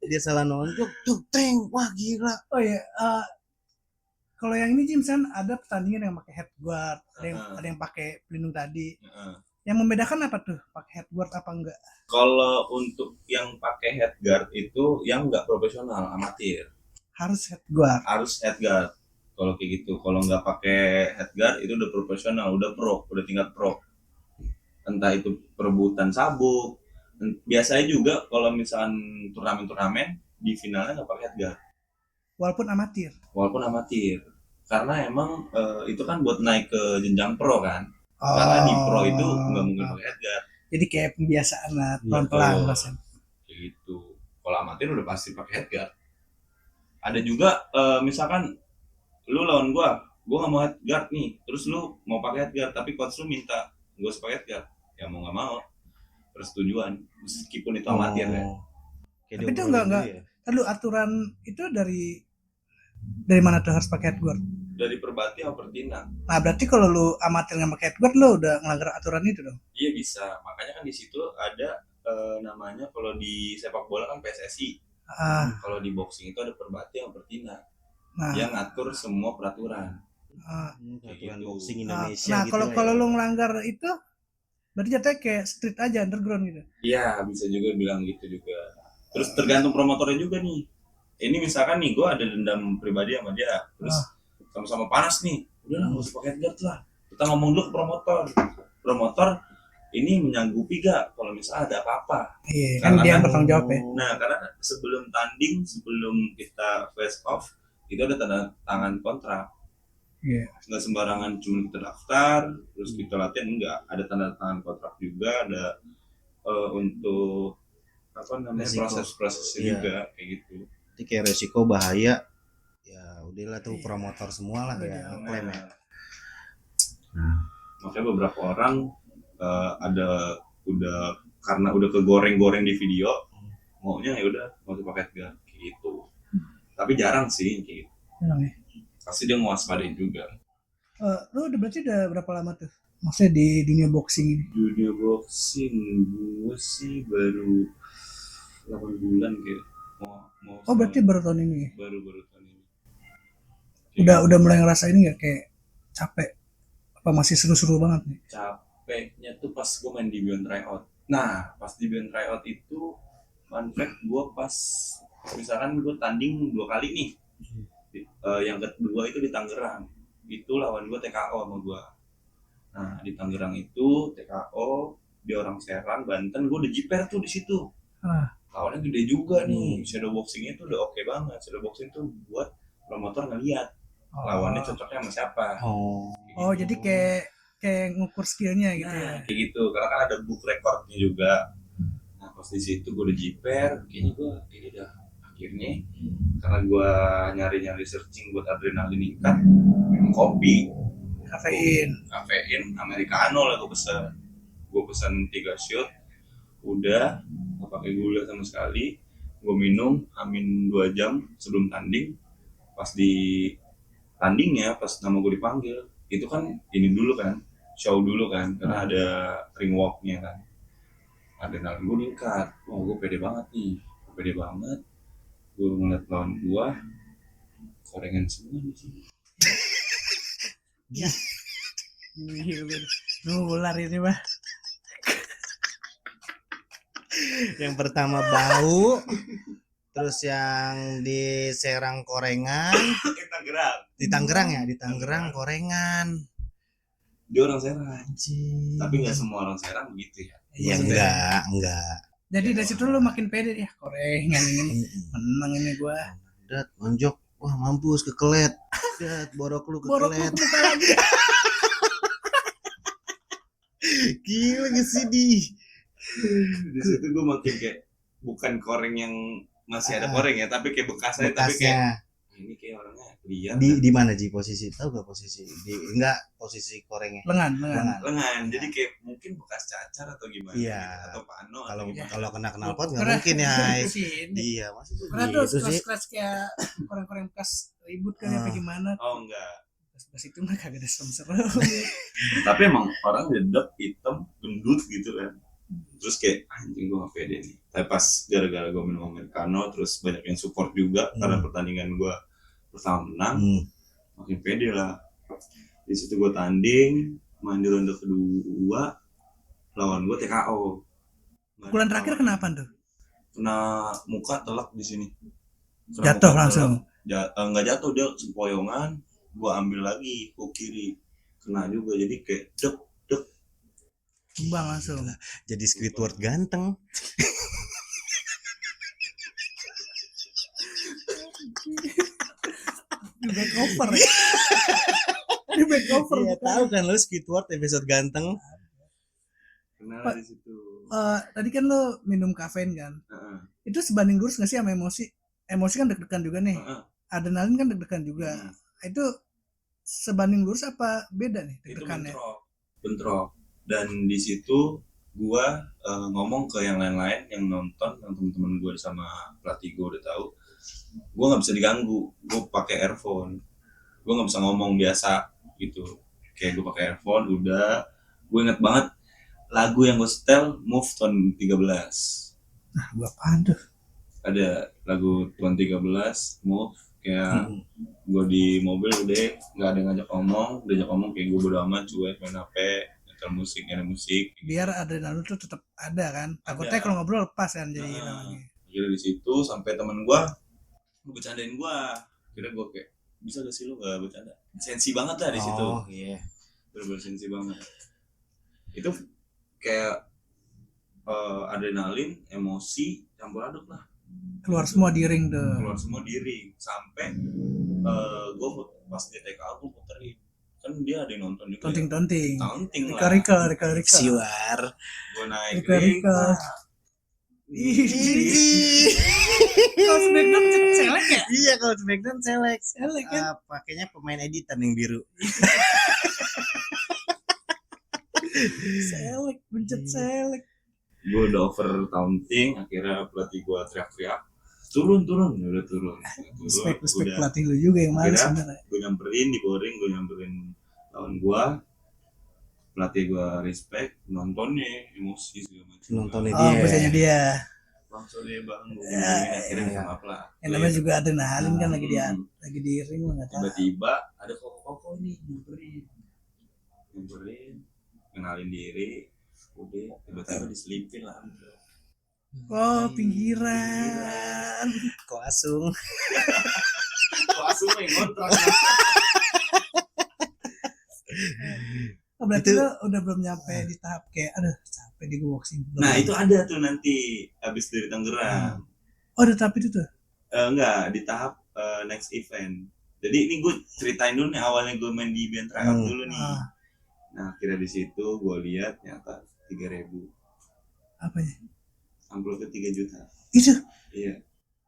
Dia salah nonjok tuh teng. Wah gila. Oh ya, kalau yang ini Jim misalnya ada pertandingan yang pakai headguard, ada yang pakai pelindung tadi. Heeh. Yang membedakan apa tuh? Pakai headguard apa enggak? Kalau untuk yang pakai headguard itu yang nggak profesional, amatir. Harus headguard. Harus headguard. Kalau kayak gitu, kalau nggak pakai headguard itu udah profesional, udah pro, udah tingkat pro. Entah itu perebutan sabuk. Biasanya juga kalau misalkan turnamen-turnamen di finalnya nggak pakai headguard, Walaupun amatir. walaupun amatir. Karena emang itu kan buat naik ke jenjang pro kan. Karena di pro itu nggak mungkin pakai headguard. Jadi kayak pembiasaan lah, Iya, pelan-pelan betul. rasanya. Kayak gitu. Kalau amatir udah pasti pakai headguard. Ada juga misalkan lu lawan gua nggak mau headguard nih, terus lu mau pakai headguard tapi coach lu minta gua pakai headguard, ya mau nggak mau persetujuan meskipun itu amatir ya. Kayak Tapi itu diobrolin enggak. dulu ya. Lalu aturan itu dari mana tuh harus pakai headguard? Dari Perbati atau Pertina. Nah berarti kalau lu amatir nggak pakai headguard lu udah ngelanggar aturan itu dong. Iya bisa. Makanya kan di situ ada namanya kalau di sepak bola kan PSSI. Ah, Kalau di boxing itu ada Perbati atau Pertina. nah, Dia ngatur semua peraturan. ah. Peraturan gitu. boxing Nah, Indonesia nah gitu kalau lah kalau ya. lu ngelanggar itu berarti jatuhnya kayak street aja underground gitu. Iya bisa juga bilang gitu juga. Terus tergantung promotornya juga nih. Ini misalkan nih gue ada dendam pribadi sama dia, terus sama-sama panas nih, udah lah nggak usah pakai headguard lah. Kita ngomong dulu ke promotor. Promotor ini menyanggupi gak kalau misalnya ada apa-apa. Iya, kan Karena dia yang kan- bertanggung jawab ya. Nah karena sebelum tanding, sebelum kita face off, itu ada tanda tangan kontrak. Iya. Nggak sembarangan cuma kita daftar, terus kita latihan, enggak. Ada tanda tangan kontrak juga, ada untuk apa namanya Resiko. proses-prosesnya Iya. juga kayak gitu. Nanti kayak resiko bahaya. Ya udahlah tuh Iya. promotor semua lah ya Iya. klaim ya. Makanya beberapa orang ada udah karena udah kegoreng-goreng di video, maunya ya udah mau pakai gas gitu. Tapi jarang sih gitu. Emang ya. Pasti dia mewaspadai juga. Lu berarti udah berapa lama tuh? Maksudnya di dunia boxing ini? Dunia boxing gue sih baru 8 bulan kayak mau Oh berarti baru tahun ini ya? baru tahun ini. Udah mulai ngerasain nggak kayak capek? Apa masih seru-seru banget nih? Capeknya tuh pas gue main di Beyond Tryout. Nah pas di Beyond Tryout itu fun fact gue pas misalkan gue tanding 2 kali nih, yang kedua itu di Tangerang, itu lawan gue TKO sama gue. Nah di Tangerang itu TKO, dia orang Serang Banten, gue udah jiper tuh di situ. Lawannya gede juga nih, shadow boxingnya tuh udah oke banget. Shadow boxing tuh buat promotor ngeliat lawannya cocoknya sama siapa. Oh jadi kayak ngukur skillnya gitu ya? Kayak gitu, karena kan ada book recordnya juga. Nah pas di situ gue udah jiper, kayaknya gue ini dah akhirnya karena gue nyari searching buat adrenalin meningkat, minum kopi, kafein americano lah gue pesan 3 shot, udah nggak pakai gula sama sekali. Gue minum amin 2 jam sebelum tanding. Pas di tandingnya, pas nama gue dipanggil, itu kan ini dulu kan, show dulu kan, karena ada ring walknya kan. Adrenalin gue meningkat, wah gue pede banget nih, gue ngeliat lawan gue korengan semua di sini. Nular ini mah. Yang pertama bau, terus yang di Serang korengan, di Tangerang korengan. Dia orang Serang, Anjing. tapi nggak semua orang Serang begitu ya. Iya enggak. Jadi dari situ lu makin pede ya, korengan ini menang ini gua. Dat monjok, wah mampus kekelet. Dat borok lu kekelet. Gila kesini. Di situ gue makin kayak bukan koreng yang masih ada koreng ya, tapi kayak bekasnya. Tapi kayak ini kayak orangnya liar. Di mana Ji posisi? Tahu gak posisi? Posisi korengnya. Lengan. Jadi kayak mungkin bekas cacar atau gimana? Iya. Gitu. Atau pano. Kalau kena knalpot nggak mungkin ya. Iya masih karena tuh gitu sih. scratch kayak koreng-koreng bekas ribut kan apa gimana? Oh enggak. Pas itu mah kagak ada serem-serem. Tapi emang orang dedek hitam gendut gitu kan. Terus kayak anjing gue gak pede nih. Tapi pas gara-gara gue minum americano, terus banyak yang support juga karena pertandingan gue pertama menang, makin pede lah. Di situ gue tanding, main di ronde kedua, lawan gue TKO. Bulan terakhir kenapa tuh? Kena muka telak di sini. Jatuh langsung. Nggak jatuh, dia sempoyongan, gue ambil lagi ke kiri, kena juga. Jadi kayak dek Kembang langsung. Jadi Squidward ganteng. Di back over ya. Di back over. Iya tahu kan lo Squidward episode ganteng. Kena di situ. Tadi kan lo minum kafein kan? Itu sebanding lurus nggak sih sama emosi? Emosi kan deg-degan juga nih. Adrenalin kan deg-degan juga. Itu sebanding lurus apa beda nih deg-degannya? Itu bentrok. Dan di situ gua ngomong ke yang lain-lain yang nonton, yang teman-teman gua sama pelatih gua udah tahu, gua nggak bisa diganggu. Gua pakai earphone, gua nggak bisa ngomong biasa gitu. Kayak gua pakai earphone, udah. Gua inget banget lagu yang gua setel Move tahun 13. Nah, gua apaan tuh? Ada lagu tahun 13 Move, kayak gua di mobil udah nggak ada ngajak ngomong, kayak gua bodo amat cuek main HP. Musik biar adrenalin tuh tetap ada kan, takutnya kalau ngobrol lepas kan jadi namanya. Jadi di situ sampai temen gue bercandain gue, kira gue kayak bisa gak sih lu gak bercanda, sensi banget lah di situ. Bener-bener sensi banget itu, kayak adrenalin, emosi campur aduk lah, keluar semua di ring sampai gue pas di TKO gue puterin. Kan dia ada yang nonton juga. Tonting lah. Rika. Siwar. Gue naik ring. Kalau Smackdown selek ya? Iya kalau Smackdown selek kan? Pakainya pemain editan yang biru. Selek, bencet selek. Gue udah overtaunting, akhirnya pelatih gue teriak-teriak, turun, ya udah turun. Respect Udah. pelatih lu juga yang mana Akhirnya sebenarnya. gue nyamperin di boring, gue nyamperin lawan gue, pelatih gue respect, nontonnya emosi segala macam. Nontonnya Oh, dia. biasanya dia. Langsung dia bang, gue Ya, akhirnya minta ya. maaf lah. Yang namanya juga adrenalin kan Hmm. lagi di ring lu nggak tahu. Tiba-tiba ada koko nih nyamperin, kenalin diri, udah tiba-tiba diselipin lah. Oh, pinggiran. Kok asung. Kok asum yang kontrak? Oh, berarti Itu- lu udah belum nyampe di tahap kayak aduh capek di boxing. Belum. Nah itu ada tuh nanti abis dari Tangerang. Oh, ada tahap itu tuh. Enggak, di tahap next event. Jadi ini gue ceritain dulu nih awalnya gue main di band tryout dulu nih. Ah, Nah kira di situ gue lihat nyata 3.000, apanya? amplopnya 3 juta. Itu. Iya.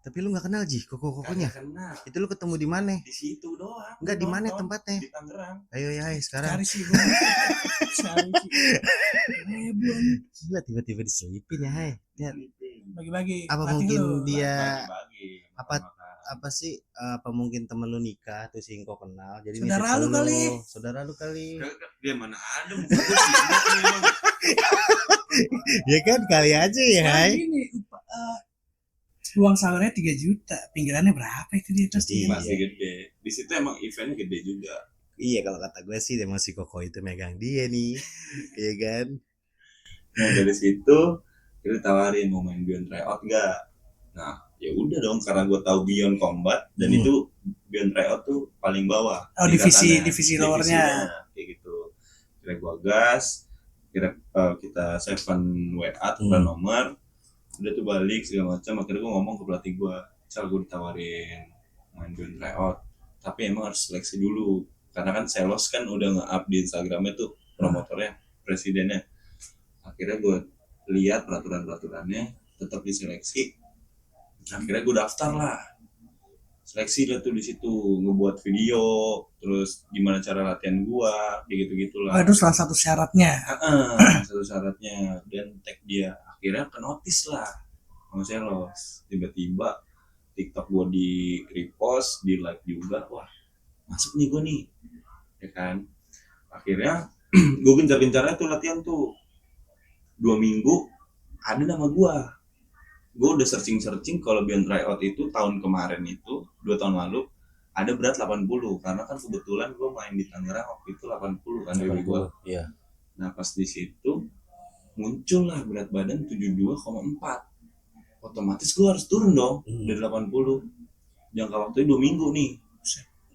Tapi lu nggak kenal Ji koko-kokonya. Kagak kenal. Itu lu ketemu di mana? Di situ doang. Enggak di mana Nonton. tempatnya? Di Tangerang. Ayo ya sekarang. Cari sih gua. Cari sih. Buang. Gila tiba-tiba diselipin ya hai. Ya, Bagi-bagi. apa pelatih mungkin lu. dia Bagi-bagi. apa- Makan-makan. apa sih apa mungkin temen lu nikah tuh si Ingko kenal jadi Saudara nitip lu ke kali. saudara lu kali Dia mana ada muka gue sibuk memang. ya kan kali aja ya Nah, hai gini, uang salurnya 3 juta. Pinggirannya berapa itu dia terus Iya. dia. Masih gede. Di situ emang eventnya gede juga. iya kalau kata gue sih emang si Koko itu megang dia nih iya kan Nah dari situ kita tawarin mau main Beyond Tryout nggak? Nah ya udah dong karena gue tahu Beyond Combat dan itu Beyond Tryout tuh paling bawah. Oh, divisi tingkatannya. lowernya. Divisinya, kayak gitu. Kira gue gas, kira kita seven WA tukar nomor, udah tuh balik segala macam. Akhirnya gue ngomong ke pelatih gue, gue ditawarin main Beyond Tryout, tapi emang harus seleksi dulu karena kan Selos kan udah nge-up di Instagramnya tuh promotornya, presidennya. Akhirnya gue lihat peraturannya tetap diseleksi. Akhirnya gue daftar lah, seleksi lah tuh di situ, ngebuat video, terus gimana cara latihan gue, kayak gitu gitulah. Oh, itu salah satu syaratnya. Satu syaratnya dan tag dia. Akhirnya ke notice lah sama Selos. Tiba-tiba TikTok gue di repost, di like juga, wah masuk nih gue nih, ya kan. Akhirnya gue gencar-gencarnya tuh latihan tuh 2 minggu ada nama gue udah searching kalau Beyond Tryout itu tahun kemarin itu 2 tahun lalu ada berat 80 karena kan kebetulan gue main di Tangerang waktu itu 80 kan dari gue. iya Nah pas di situ muncul lah berat badan 72,4, otomatis gue harus turun dong dari 80. Jangka waktunya 2 minggu nih.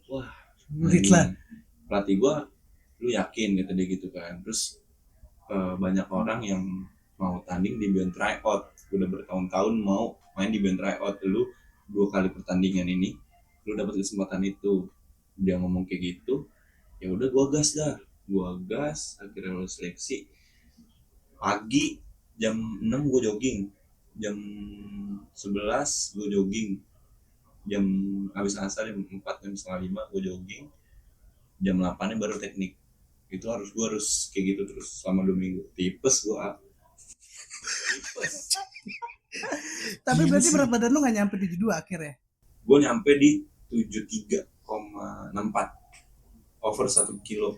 Wah Sulit lah. pelatih gue, lu yakin kata dia gitu kan. Terus banyak orang yang mau tanding di Beyond Tryout, udah bertahun-tahun mau main di Beyond Tryout. Lu 2 kali pertandingan ini lu dapat kesempatan itu. Dia ngomong kayak gitu, ya udah gua gas, akhirnya lu seleksi. Pagi jam 6 gua jogging, jam 11 gua jogging, jam habis asar jam 4 jam setengah 5 gua jogging, jam 8 baru teknik. Itu gue harus kayak gitu terus selama 2 minggu. Tipes gue. Tapi Gila berarti sih. berat badan lu gak nyampe 72 akhirnya. Gue nyampe di 73,64 over 1 kilo.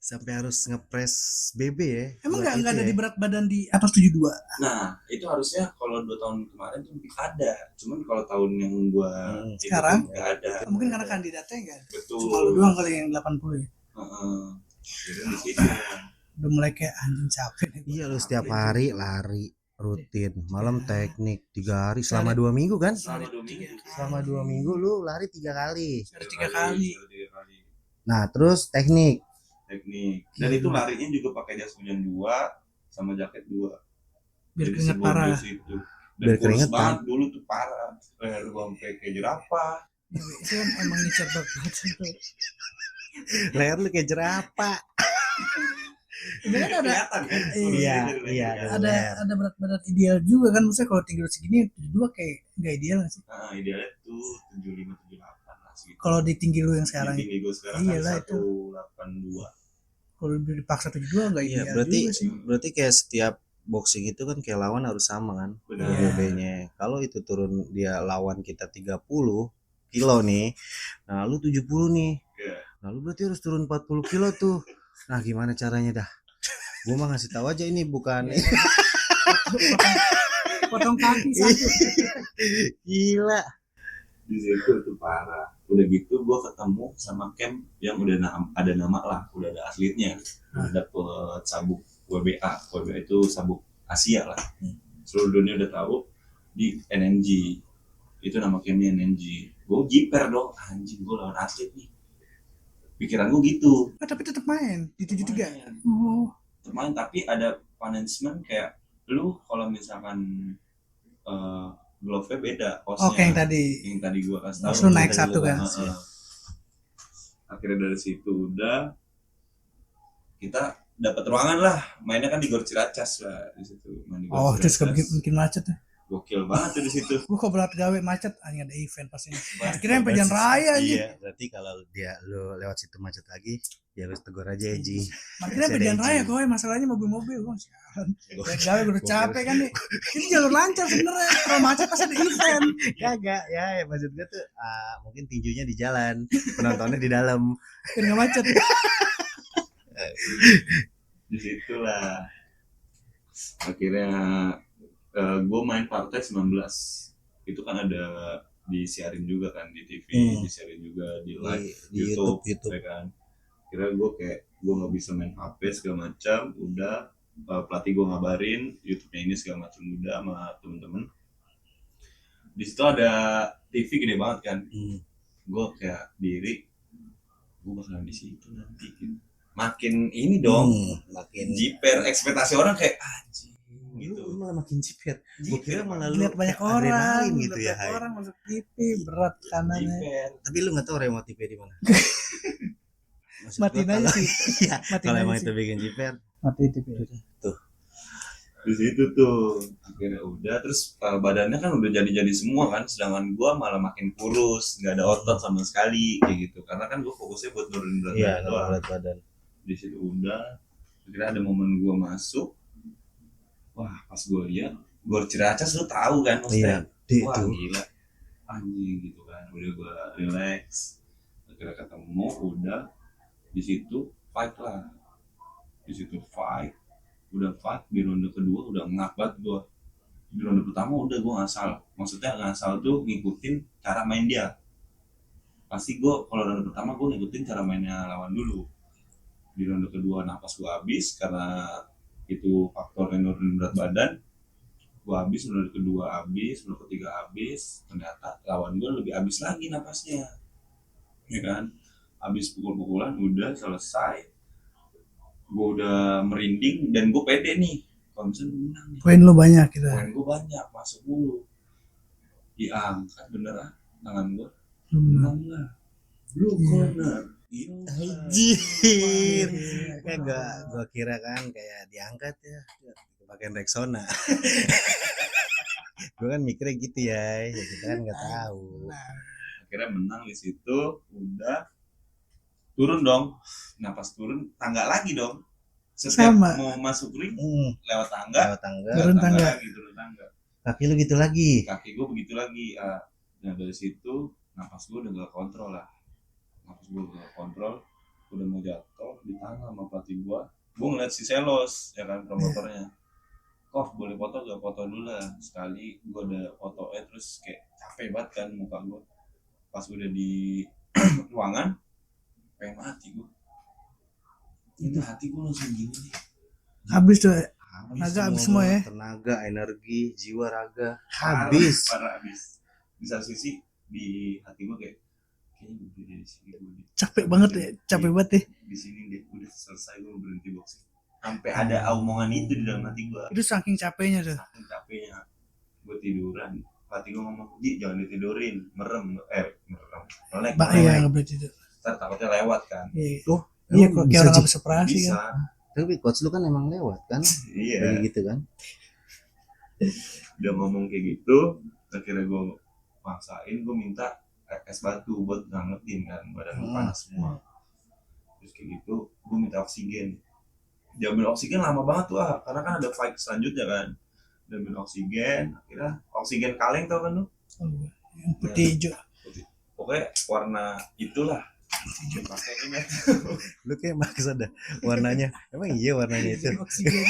sampai harus ngepres BB ya Emang buat gak itu ada ya. di berat badan di atas 72? Nah itu harusnya kalau 2 tahun kemarin tuh ada. Cuman kalau tahun yang gue Sekarang? nggak ada. Mungkin karena kandidatnya enggak. Betul. Cuma lu doang kali yang 80 ya. Jadi di situ. Udah mulai kayak anjing capek nih. iya lu setiap hari lari rutin malam teknik 3 hari selama 2 minggu kan Selama 2 minggu. selama 2 minggu lu lari 3 kali Harus 3 kali. nah terus teknik Dan itu larinya juga pakai jas hujan 2 sama jaket 2. Biar Jadi keringet sebelum parah. di situ. Dan Biar kurus keringetan. banget dulu tuh parah. Leher gua sampai kayak jerapah. Itu kan emang ngecat banget tuh. leher lu kayak jerapah Ini kan ada Kelihatan kan? Iya, Dari iya, leher kan? ada berat badan ideal juga kan. Maksudnya kalau tinggi segini 72 kayak gak ideal gak sih? Nah, idealnya tuh 75 78 lah segitu. Kalau di tinggi lu yang sekarang. Tinggi gua sekarang Iyalah, kan 182. Kalau dipaksa 72 nggak Iya, ideal berarti juga sih. berarti kayak setiap boxing itu kan kayak lawan harus sama kan Benar. BB-nya. Kalau itu turun dia lawan kita 30 kilo nih. Nah, lu 70 nih. Iya. Nah, lu berarti harus turun 40 kilo tuh. Nah, gimana caranya dah? Gua mah ngasih tahu aja ini bukan Potong kaki sakit. gila. Di situ itu parah. Udah gitu gue ketemu sama camp yang udah ada nama lah, udah ada atletnya, udah dapet sabuk WBA itu sabuk Asia lah, seluruh dunia udah tahu. Di NNG itu nama campnya NNG. Gue jiper dong, anjing gue lawan atlet nih, pikiran gue gitu. Tapi tetap main di 73. Main. Oh, Main tapi ada punishment kayak lu kalau misalkan glove-nya beda posnya. oke yang tadi. Yang tadi gua kasih tahu. Terus lu naik satu kan. Heeh. Akhirnya dari situ udah kita dapat ruangan lah, mainnya kan di Gor Ciracas lah di situ. Main di Gor Oh, terus Ciracas. bikin macet tuh. Gokil banget tuh di situ. Gua kalau berat gawe macet, anjing ada event pasti. Wah, Kirain pejalan raya anjing. Iya, berarti kalau lu lewat situ macet lagi, ya lu tegur aja Ji. Makanya Masih ada pejalan izin. raya kowe, masalahnya mobil-mobil gua sialan. Berat gawe gua udah capek kan nih. Ini jalur lancar sebenarnya. Kalau macet pasti ada event. Kagak ya, maksud gue tuh mungkin tinjunya di jalan, penontonnya di dalam. Biar enggak macet. Di situlah akhirnya gue main partai 19. Itu kan ada disiarin juga kan di TV, disiarin juga di live Di YouTube, YouTube. ya kan. Kira gue kayak gue nggak bisa main HP segala macam, udah pelatih gue ngabarin YouTube-nya ini segala macam udah sama temen-temen. Di situ ada TV gede banget kan, gue kayak diri, gue bakalan di situ nanti. Gitu. Makin ini dong, makin jiper ekspektasi orang kayak anjing gitu. lu malah makin jiper. Gue kira malah lu Lihat banyak kayak orang adrenalin gitu ya. banyak Hai. orang masuk TV berat kanannya. Jiper. Tapi lu nggak tahu remote TV di mana? Maksud Matiin gua aja kalau- sih. Iya, Matiin kalau aja emang sih. itu bikin jiper, Mati TV. Di situ tuh akhirnya udah, terus badannya kan udah jadi semua kan, sedangkan gua malah makin kurus, nggak ada otot sama sekali kayak gitu, karena kan gua fokusnya buat nurunin berat iya, badan doang. berat badan. Di situ udah, akhirnya ada momen gua masuk, wah pas gua lihat Gor Ciracas lu tahu kan maksudnya, wah Itu. gila anjing gitu kan, udah gua relax, akhirnya ketemu udah di situ fight lah, di situ fight. Udah fight di ronde kedua udah ngak banget gue. Di ronde pertama udah gue ngasal, maksudnya ngasal tuh ngikutin cara main dia. Pasti gue kalau ronde pertama gue ngikutin cara mainnya lawan dulu. Di ronde kedua napas gue habis karena itu faktor nurunin berat badan. Gue habis, ronde kedua habis, ronde ketiga habis. Ternyata lawan gue lebih habis lagi napasnya, ya kan? Habis pukul-pukulan udah selesai. Gue udah merinding dan gue pede nih kalau misalnya gue menang nih, Poin lu banyak gitu. poin gue banyak, masuk mulu, diangkat beneran tangan gue, menang lah, blue corner, gila. Anjir. Kayak gua kira kan kayak diangkat ya. Pakai Rexona. Gua kan mikirnya gitu ya kita kan nggak tahu. Akhirnya menang di situ, udah turun dong, napas turun, tangga lagi dong, setiap Sama. mau masuk ring lewat tangga, Lewat tangga. Turun tangga. lagi, turun tangga. Kaki lu gitu lagi. Kaki gue begitu lagi. Nah dari situ napas gue udah gak kontrol lah, napas gue udah gak kontrol, udah mau jatuh di tangan sama pelatih gue ngeliat si Selos ya kan, promotornya, kok boleh foto gak, foto dulu lah sekali. Gue udah fotonya terus kayak capek banget kan muka gue, pas udah di ruangan pengen mati gue, itu hati gue langsung gini nih, Habis tuh. Tenaga habis semua ya. Tenaga, energi, jiwa, raga parah habis. Di satu sisi di hati gue kayak kayaknya gue berdiri di sini, gue Capek banget ya. Capek banget deh. di sini deh, udah selesai gue berhenti boxing. Sampai ada omongan itu di dalam hati gue, Itu saking capeknya tuh. saking capeknya gue tiduran. Pelatih gue ngomong, Ji jangan ditidurin, merem, melek, Iya, nggak boleh tidur. ntar takutnya lewat kan. Iya. Oh, Iya, emang kalau kayak bisa, orang Ji? habis operasi Bisa, kan. Tapi coach lu kan emang lewat kan iya. kayak gitu kan. Dia ngomong kayak gitu, akhirnya gue maksain, gue minta es batu buat ngangetin kan, badan gue panas semua. Terus kayak gitu gue minta oksigen, diambil oksigen lama banget tuh karena kan ada fight selanjutnya kan, diambil oksigen, akhirnya oksigen kaleng tau kan lu. Oh, yang putih hijau. Pokoknya warna itulah dipakai ini. Lu kayak maksa dah warnanya. Emang iya warnanya itu. Oksigen.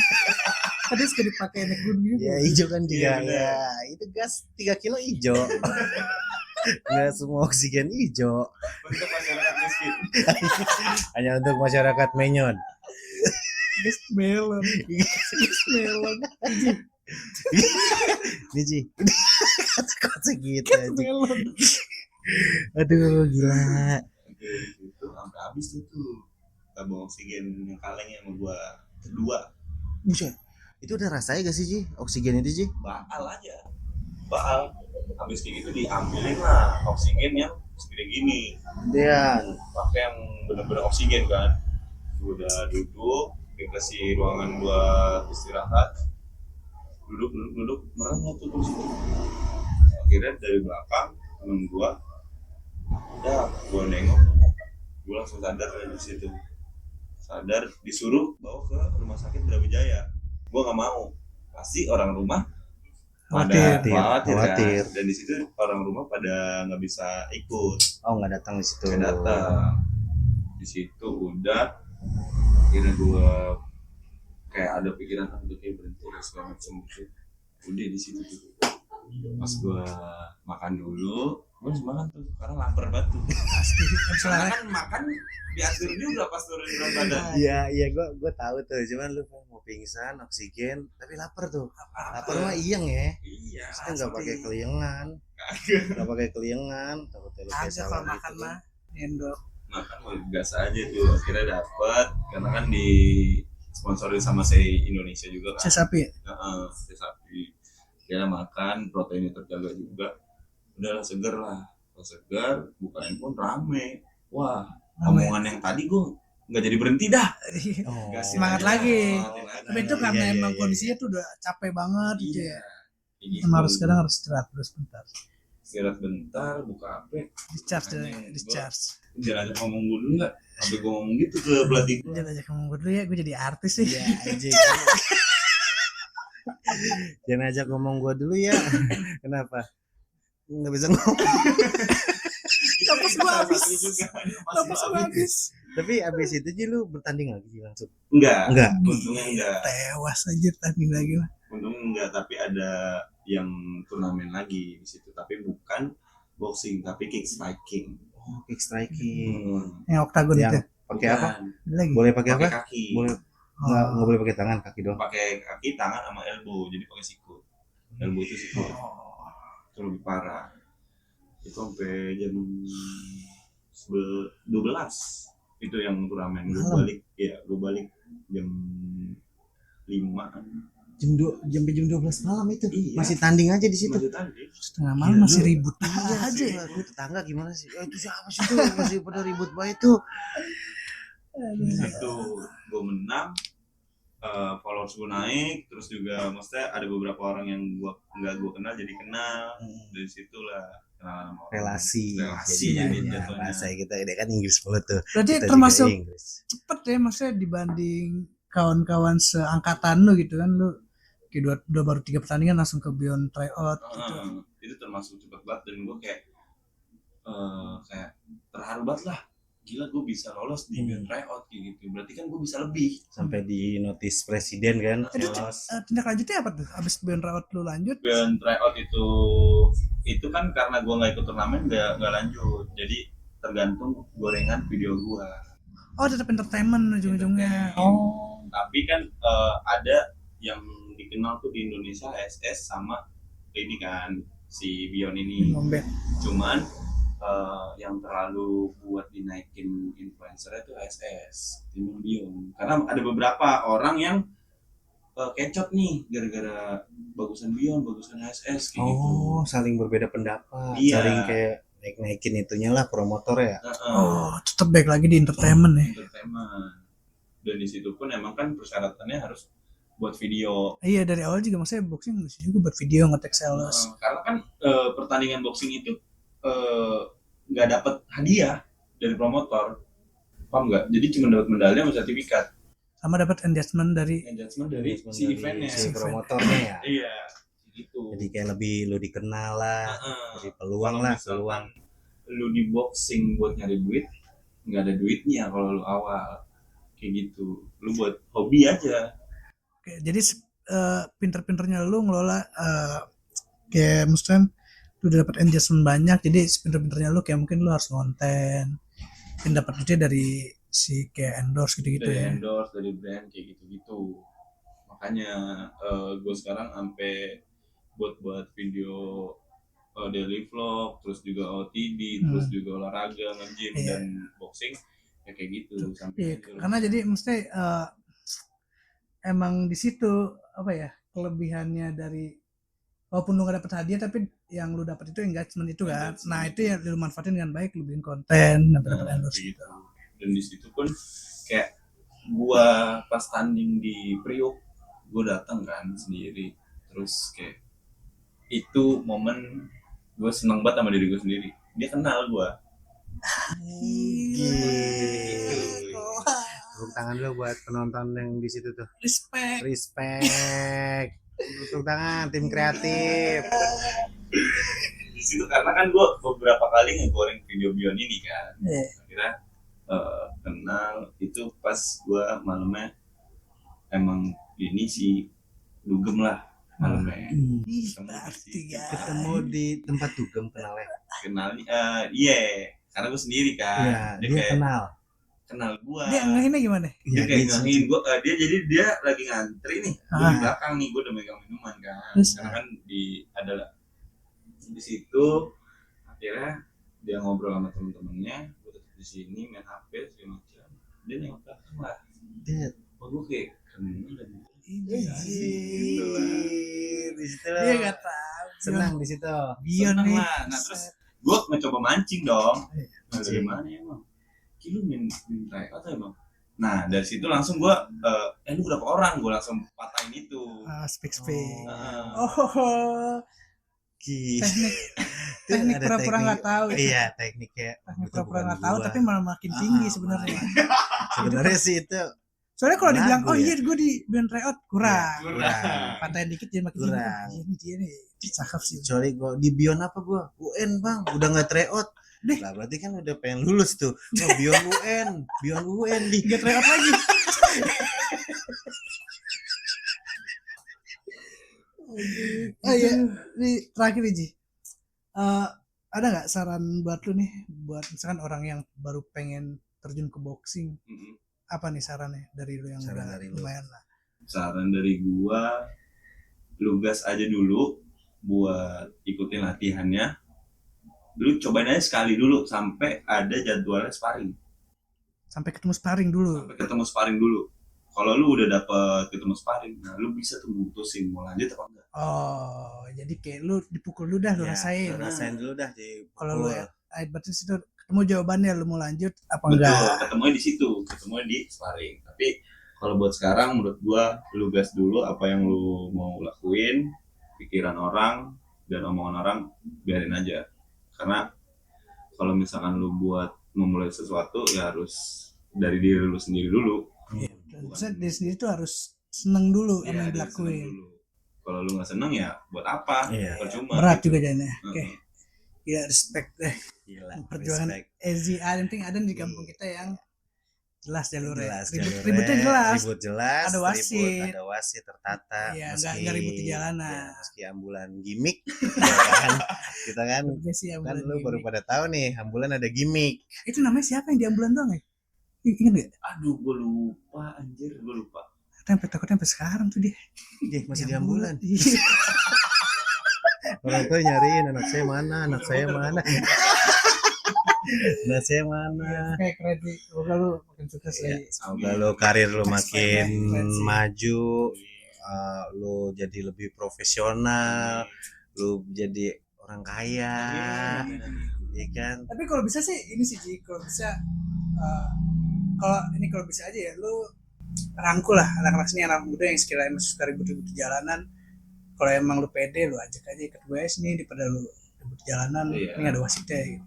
Tadi suka dipakai naik gunung gitu. Ya hijau kan juga. Iya, bener. Ya itu gas 3 kilo hijau. Nggak semua oksigen hijau. Untuk masyarakat miskin. Hanya untuk masyarakat menyon. Gas melon. Gas melon. Nih Ji. Kok segitu Gas aja. melon. Aduh gila. Oke, itu sampai habis tuh tabung oksigen yang kalengnya sama gua kedua. Buset. Itu udah rasanya gak sih Ji? Oksigen itu Ji? Baal aja, baal. Habis kayak gitu diambilin lah oksigen yang segede gini, Dan pakai yang bener-bener oksigen kan. Gua udah duduk dikasih ruangan buat istirahat, duduk merengek tuh di situ. Akhirnya dari belakang temen gua, gua nengok, gua langsung sadar dari situ. Sadar, disuruh bawa ke rumah sakit Brawijaya. Gua nggak mau, pasti orang rumah pada khawatir kan. Dan di situ orang rumah pada nggak bisa ikut, oh nggak datang di situ. nggak datang. Di situ udah, akhirnya gua kayak ada pikiran untuk kayak berhenti dan segala macam gitu. Udah di situ tuh. Pas gua makan dulu, gua harus makan tuh karena lapar banget tuh. Pasti. Karena kan makan diatur juga pas turun berat badan. Iya gue tahu tuh, cuman lu mau pingsan oksigen tapi lapar tuh. Lapar mah iyeng ya. Iya. Kita nggak pakai keliengan, nggak pakai keliengan, takutnya lu kayak Ada salah kalau gitu makan kan. mah endok. Makan mau gas aja tuh, akhirnya dapet karena kan di sponsorin sama Sei Indonesia juga kan. Saya sapi. Sei sapi. Akhirnya makan, proteinnya terjaga juga. Udahlah seger lah. Pas seger, bukain pun rame. Wah, omongan yang tadi gue nggak jadi berhenti dah. Oh. Gasin Semangat aja, lagi. semangatin aja. Tapi itu karena Iya, emang iya, kondisinya tuh udah capek banget gitu Iya. ya. Gitu. Emang harus kadang harus istirahat terus bentar. Istirahat bentar, buka HP. Discharge deh, Makanya discharge. Jangan ajak ngomong gue dulu nggak? Sampai gue ngomong gitu ke pelatih gue. Jangan ajak ngomong dulu ya, gue jadi artis sih. Iya anjing. Jangan ajak ngomong gue dulu ya. Kenapa? Nggak bisa ngomong. Napas gua habis. Napas Napas gua habis. Tapi abis itu Ji lu bertanding lagi langsung. Enggak. Enggak. Untungnya enggak. Tewas aja tanding lagi mah. Untungnya enggak, tapi ada yang turnamen lagi di situ, tapi bukan boxing, tapi kick striking. Oh, kick striking. Yang oktagon itu. Yang pakai apa? Lagi. Boleh pakai apa? Pakai kaki. Boleh Oh. nggak boleh pakai tangan, kaki doang. Pakai kaki, tangan sama elbow, jadi pakai sikut. Elbow itu sikut. Itu lebih parah. Itu sampai jam 12 itu yang turnamen. Gue Malam. balik, ya gue balik jam 5. Jam 12 malam itu. Iya. Masih tanding aja di situ. Masih tadi. Setengah malam masih Gila, lu. ribut Iya aja. sih, gue tetangga gimana sih? Itu siapa sih tuh? Masih pada ribut banget tuh. Di situ gue menang, followers gue naik, terus juga maksudnya ada beberapa orang yang gue nggak gue kenal jadi kenal. Dari situlah kenalan sama orang. Relasi jadi jadinya jatuhnya. bahasa kita dia kan Inggris mulu tuh. Berarti Kita termasuk juga Inggris. cepet ya maksudnya dibanding kawan-kawan seangkatan lu gitu kan, lu kayak udah baru 3 pertandingan langsung ke beyond tryout gitu. Itu termasuk cepet banget dan gue kayak terharu banget lah. Gila gue bisa lolos di beyond tryout kayak gitu. Berarti kan gue bisa lebih. Sampai di notis presiden kan. Itu Lolos. tindak lanjutnya apa tuh? Abis beyond tryout lu lanjut? Beyond tryout itu kan karena gue nggak ikut turnamen nggak lanjut. Jadi tergantung gorengan video gue. Oh tetap entertainment ujung-ujungnya. Oh. Tapi kan ada yang dikenal tuh di Indonesia HSS sama ini kan si Bion ini. Ngombet. Cuman yang terlalu buat dinaikin influencer itu HSS timbang Bion. Karena ada beberapa orang yang kecot nih gara-gara bagusan Bion, bagusan HSS kayak gitu. Oh, saling berbeda pendapat, Iya. saling kayak naik-naikin itunya lah promotor ya. Oh tetap baik lagi di entertainment ya. Entertainment. Dan di situ pun emang kan persyaratannya harus buat video. Iya dari awal juga maksudnya boxing mesti juga buat video ngetek sales. Karena kan pertandingan boxing itu nggak dapet hadiah dari promotor. Paham nggak? Jadi cuma dapat medali sama sertifikat. Sama dapat engagement dari Engagement dari si eventnya. si promotornya ya. Iya, gitu. Jadi kayak lebih lu dikenal lah, jadi peluang Kalau lah, misalkan peluang. lu di boxing buat nyari duit, nggak ada duitnya kalau lu awal kayak gitu. Lu buat hobi aja. Oke, jadi pinter-pinternya lu ngelola kayak maksudnya lu udah dapat engagement banyak, jadi pinter-pinternya lu kayak mungkin lu harus konten dan dapat duitnya dari si kayak endorse gitu-gitu Dari ya. endorse, dari brand kayak gitu-gitu. Makanya gue sekarang sampai buat video daily vlog, terus juga OTD, terus juga olahraga, nge-gym Iya. dan boxing ya kayak gitu sampai Iya, karena jadi mesti emang di situ apa ya kelebihannya dari walaupun lu gak dapet hadiah tapi yang lu dapat itu engagement itu kan. Nah itu ya lu manfaatin dengan baik, lu bikin konten dapat endorse gitu. Dan di situ pun kayak gua pas tanding di Priok, gua datang kan sendiri, terus kayak itu momen gua seneng banget sama diri gua sendiri. Dia kenal gua. Tepuk tangan dulu buat penonton yang di situ tuh. Respect. Tepuk tangan tim kreatif. Di situ karena kan gua beberapa kali ngegoreng video Bion ini kan. Akhirnya kenal itu pas gua malamnya emang ini si dugem lah malamnya. Ketemu di tempat dugem kenalnya. Iya, karena gua sendiri kan. Iya, dia kenal gua. Dia ngehinnya gimana? Dia kayak ngehin gua, dia lagi ngantri nih. Gua di belakang nih, gua udah megang minuman kan. Karena kan ada di situ akhirnya dia ngobrol sama temen-temennya, gua tetap di sini main HP segala macam. Dia nengok belakang lah. Gua kayak kenal dan di situ dia nggak tahu senang di situ. Bion nih. Nah terus gue mencoba mancing dong. Dari mana ya bang? Lu main tryout ya bang? Nah dari situ langsung gue, lu berapa orang? Gue langsung patahin itu. Speak. Teknik pura-pura nggak tahu. Iya tekniknya. Teknik pura-pura nggak tahu tapi malah makin tinggi sebenarnya. Sebenarnya sih itu. Soalnya kalau dibilang Lagu iya gue di band tryout kurang. Kurang. Patahin dikit jadi makin Kurang. tinggi. Ini dia nih cakep sih. Kecuali gue di Bion apa gue? UN bang, udah nggak tryout. Lah berarti kan udah pengen lulus tuh. Oh, Bion UN di Gak tryout lagi. Oh iya, ini terakhir nih Ji. Ada nggak saran buat lu nih, buat misalkan orang yang baru pengen terjun ke boxing? Apa nih sarannya dari lu yang udah lumayan lah? Saran dari gua, lu gas aja dulu buat ikutin latihannya. Lu cobain aja sekali dulu sampai ada jadwalnya sparring. Sampai ketemu sparring dulu. Kalau lu udah dapet ketemu sparring, nah lu bisa tuh mutusin mau lanjut apa enggak. Oh, jadi kayak lu dipukul lu dah, lu rasain. Rasain dulu dah kalau lu berarti situ ketemu jawabannya lu mau lanjut apa betul, enggak. Ketemunya di situ, ketemunya di sparring. Tapi kalau buat sekarang menurut gua lu gas dulu apa yang lu mau lakuin, pikiran orang dan omongan orang biarin aja. Karena kalau misalkan lu buat memulai sesuatu ya harus dari diri lu sendiri dulu. Maksudnya diri sendiri tuh harus seneng dulu sama yang dilakuin. Kalau lu nggak seneng ya buat apa? Percuma. Berat juga jadinya. Oke. Ya respect deh. Gila, perjuangan Ezi. Yang penting ada di kampung kita yang jelas jalurnya. Ributnya jelas. Ada wasit tertata. Iya, nggak ribut di jalanan. Meski ambulan gimmick, ya kan? Kita kan lu baru pada tahu nih, ambulan ada gimmick. Itu namanya siapa yang di ambulan doang ya? Ingat gak? Aduh, gue lupa. Takutnya sampai sekarang tuh dia. Dia masih di ambulan. Orang tuh nyariin anak saya mana. Kayak keren sih. Semoga lu makin sukses lagi. Semoga lu karir lu makin maju, lu jadi lebih profesional, lu jadi orang kaya, ya kan? Tapi kalau bisa sih ini sih Ji, kalau bisa kalau bisa aja ya lu rangkul lah anak-anak sini, anak muda yang sekiranya masih suka ribut-ribut di jalanan. Kalau emang lu pede, lu ajak aja ikut gue sini daripada lu ribut di jalanan. Ini ada wasitnya gitu.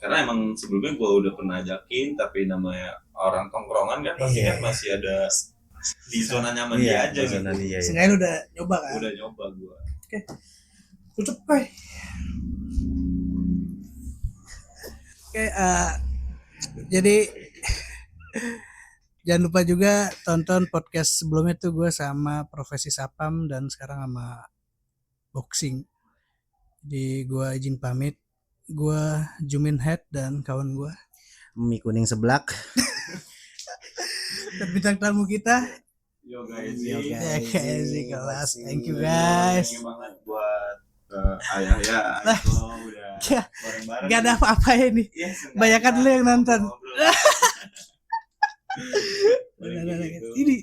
karena emang sebelumnya gue udah pernah ajakin, tapi namanya orang tongkrongan kan pasti Iya. kan masih ada di zona nyaman dia aja gitu. zona dia, iya. Seenggaknya lu udah nyoba kan. Udah nyoba gue. Tutup coy. Oke, jadi jangan lupa juga tonton podcast sebelumnya tuh gue sama Profesi Sapam dan sekarang sama Boxing. Jadi gue izin pamit. Gue Jumin Head dan kawan gue. Mie kuning seblak. Dan bintang tamu kita. Yoga Yoga. Ezi. Ya guys, kelas. Thank you Thank guys. you banget buat ayah ya. Itu udah Ya, bareng-bareng. Gak ada apa-apa ya nih. Yes, Banyakan dulu yang nonton. Ngobrol. Ini